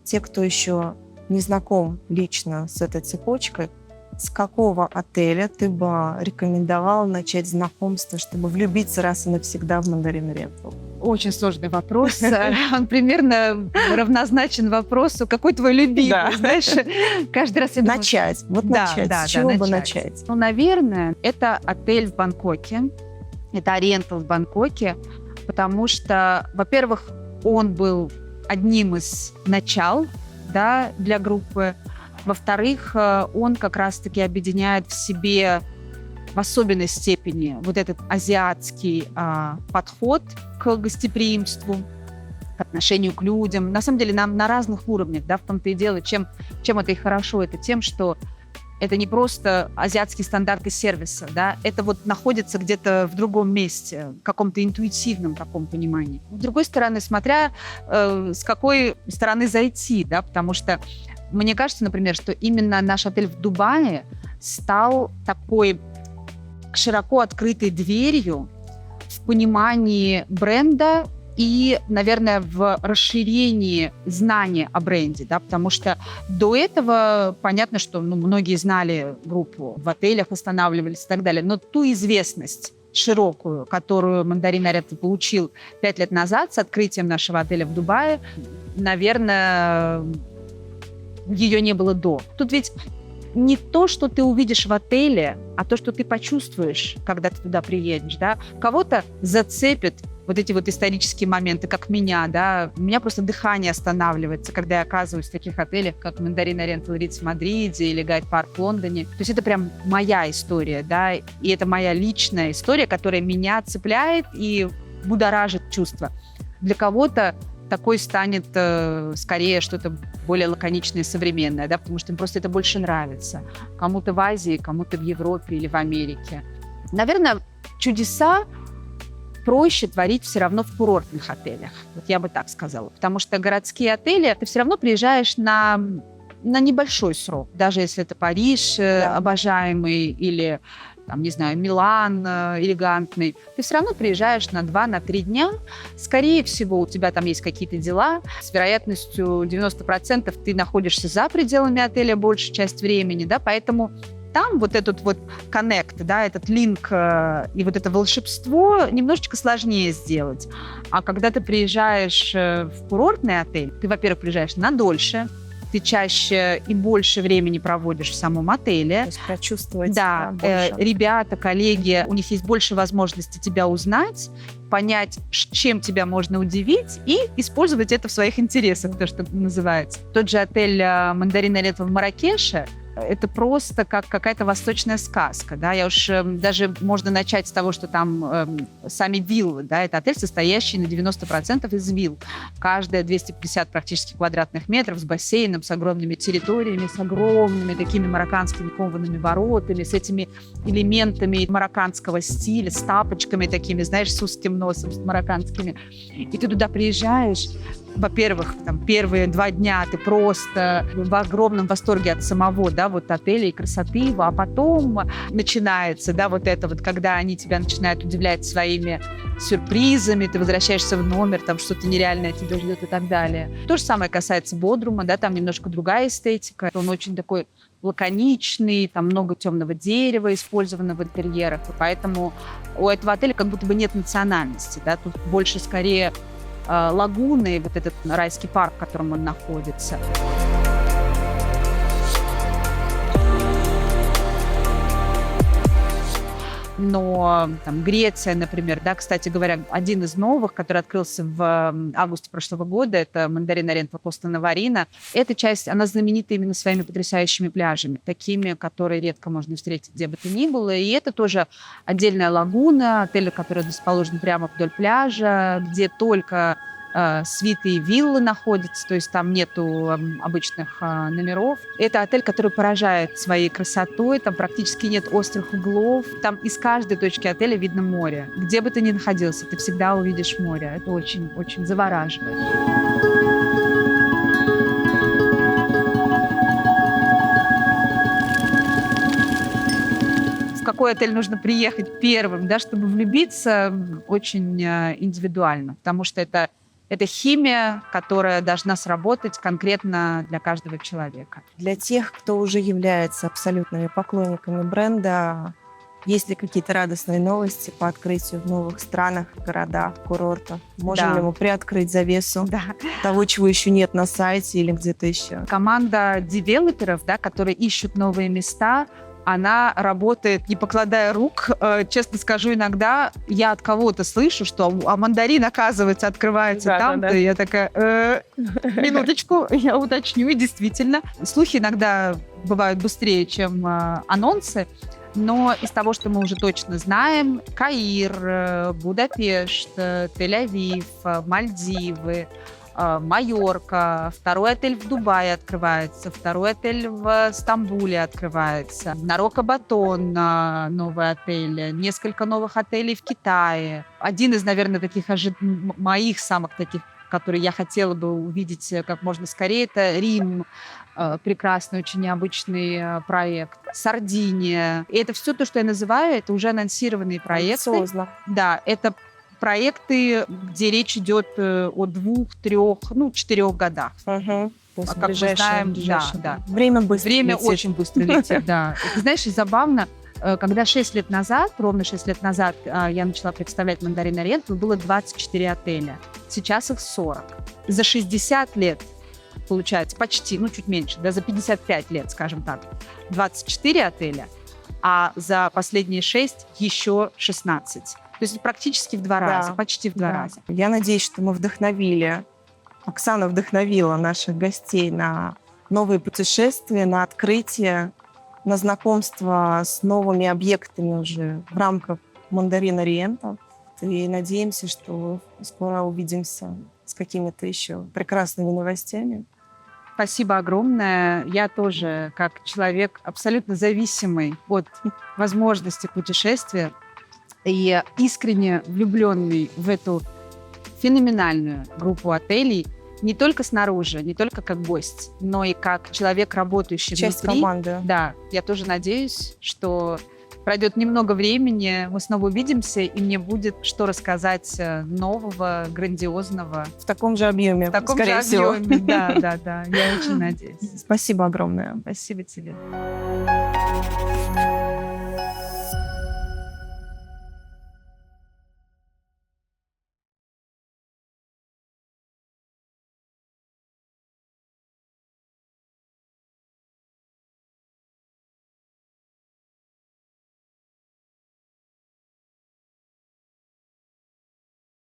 те, кто еще не знаком лично с этой цепочкой, с какого отеля ты бы рекомендовал начать знакомство, чтобы влюбиться раз и навсегда в Mandarin Oriental?
Очень сложный вопрос. Он примерно равнозначен вопросу, какой твой любимый,
Да.
знаешь. Каждый раз я думаю,
Начать. Вот
Да,
начать.
да,
С чего
да,
бы
начать.
начать?
Ну, наверное, это отель в Бангкоке. Это Ориентал в Бангкоке, потому что, во-первых, он был одним из начал, да, для группы. Во-вторых, он как раз-таки объединяет в себе в особенной степени вот этот азиатский подход к гостеприимству, к отношению к людям. На самом деле, нам на разных уровнях, да, в том-то и дело, чем это и хорошо, это тем, что это не просто азиатские стандарты сервиса, да, это вот находится где-то в другом месте, в каком-то интуитивном таком понимании. С другой стороны, смотря с какой стороны зайти, да, потому что мне кажется, например, что именно наш отель в Дубае стал такой широко открытой дверью в понимании бренда и, наверное, в расширении знания о бренде, да, потому что до этого понятно, что многие знали группу, в отелях останавливались и так далее, но ту известность широкую, которую Mandarin Oriental получил 5 лет назад с открытием нашего отеля в Дубае, наверное, ее не было до. Тут ведь не то, что ты увидишь в отеле, а то, что ты почувствуешь, когда ты туда приедешь, да. Кого-то зацепит вот эти вот исторические моменты, как меня, да. У меня просто дыхание останавливается, когда я оказываюсь в таких отелях, как Мандарин Ориентал Ритз в Мадриде или Гайд Парк в Лондоне. То есть это прям моя история, да, и это моя личная история, которая меня цепляет и будоражит чувства. Для кого-то такой станет скорее что-то более лаконичное и современное, да, потому что им просто это больше нравится. Кому-то в Азии, кому-то в Европе или в Америке. Наверное, чудеса проще творить все равно в курортных отелях. Вот я бы так сказала. Потому что городские отели, ты все равно приезжаешь на небольшой срок. Даже если это Париж обожаемый или, там, не знаю, Милан элегантный, ты все равно приезжаешь на 2-3 дня. Скорее всего, у тебя там есть какие-то дела. С вероятностью 90% ты находишься за пределами отеля большую часть времени, да, поэтому там вот этот вот коннект, да, этот линк и вот это волшебство немножечко сложнее сделать. А когда ты приезжаешь в курортный отель, ты, во-первых, приезжаешь на дольше, ты чаще и больше времени проводишь в самом отеле.
То есть прочувствовать.
Да, ребята, коллеги, у них есть больше возможности тебя узнать, понять, чем тебя можно удивить, и использовать это в своих интересах, то, что называется. Тот же отель «Мандарин Ориентал» в Марракеше — это просто как какая-то восточная сказка, да, я уж даже можно начать с того, что там сами виллы, да, это отель, состоящий на 90% из вилл. Каждая 250 практически квадратных метров, с бассейном, с огромными территориями, с огромными такими марокканскими коваными воротами, с этими элементами марокканского стиля, с тапочками такими, знаешь, с узким носом, с марокканскими. И ты туда приезжаешь, во-первых, там, первые 2 дня ты просто в огромном восторге от самого, да, вот отеля и красоты его, а потом начинается, да, вот это вот, когда они тебя начинают удивлять своими сюрпризами, ты возвращаешься в номер, там что-то нереальное тебя ждет и так далее. То же самое касается Бодрума, да, там немножко другая эстетика, он очень такой лаконичный, там много темного дерева использовано в интерьерах, и поэтому у этого отеля как будто бы нет национальности, да, тут больше скорее лагуны, вот этот райский парк, в котором он находится. Но там Греция, например, да, кстати говоря, один из новых, который открылся в августе прошлого года, это Мандарин Ориентал Коста Наварина. Эта часть, она знаменита именно своими потрясающими пляжами, такими, которые редко можно встретить где бы то ни было. И это тоже отдельная лагуна, отель, который расположен прямо вдоль пляжа, где только свиты и виллы находятся, то есть там нету обычных номеров. Это отель, который поражает своей красотой, там практически нет острых углов, там из каждой точки отеля видно море. Где бы ты ни находился, ты всегда увидишь море. Это очень-очень завораживает. В какой отель нужно приехать первым, да, чтобы влюбиться, очень индивидуально, потому что это химия, которая должна сработать конкретно для каждого человека.
Для тех, кто уже является абсолютными поклонниками бренда, есть ли какие-то радостные новости по открытию в новых странах, городах, курортах? Можем ли мы приоткрыть завесу того, чего еще нет на сайте или где-то еще?
Команда девелоперов, да, которые ищут новые места, она работает, не покладая рук. Честно скажу, иногда я от кого-то слышу, что Мандарин, оказывается, открывается там-то. Я такая, минуточку, я уточню. И действительно, слухи иногда бывают быстрее, чем анонсы. Но из того, что мы уже точно знаем, Каир, Будапешт, Тель-Авив, Мальдивы, Майорка, второй отель в Дубае открывается, второй отель в Стамбуле открывается, Нарока Батон, новый отель, несколько новых отелей в Китае. Один из, наверное, таких моих самых таких, которые я хотела бы увидеть как можно скорее, это Рим, прекрасный, очень необычный проект, Сардиния. И это все то, что я называю, это уже анонсированные проекты.
Амбициозно.
Да, это проекты, где речь идет о 2, 3, 4 годах.
Угу.
Как мы знаем, да.
Время быстро летит.
Очень быстро летит, да. Ты знаешь, забавно, когда 6 лет назад, ровно 6 лет назад, я начала представлять Мандарин Ориентал, было 24 отеля. Сейчас их 40. За 60 лет получается, почти, чуть меньше, да, за 55 лет, скажем так, 24 отеля, а за последние 6 еще 16. То есть практически в 2 раза, почти в 2 раза.
Я надеюсь, что мы Оксана вдохновила наших гостей на новые путешествия, на открытие, на знакомство с новыми объектами уже в рамках Мандарин Ориента. И надеемся, что скоро увидимся с какими-то еще прекрасными новостями.
Спасибо огромное. Я тоже, как человек абсолютно зависимый от возможности путешествия и искренне влюбленный в эту феноменальную группу отелей, не только снаружи, не только как гость, но и как человек, работающий
часть
внутри.
команды.
Да, я тоже надеюсь, что пройдет немного времени, мы снова увидимся, и мне будет что рассказать нового, грандиозного.
В таком же объеме,
В таком
скорее
же
всего.
объеме, да. Я очень надеюсь.
Спасибо огромное.
Спасибо тебе.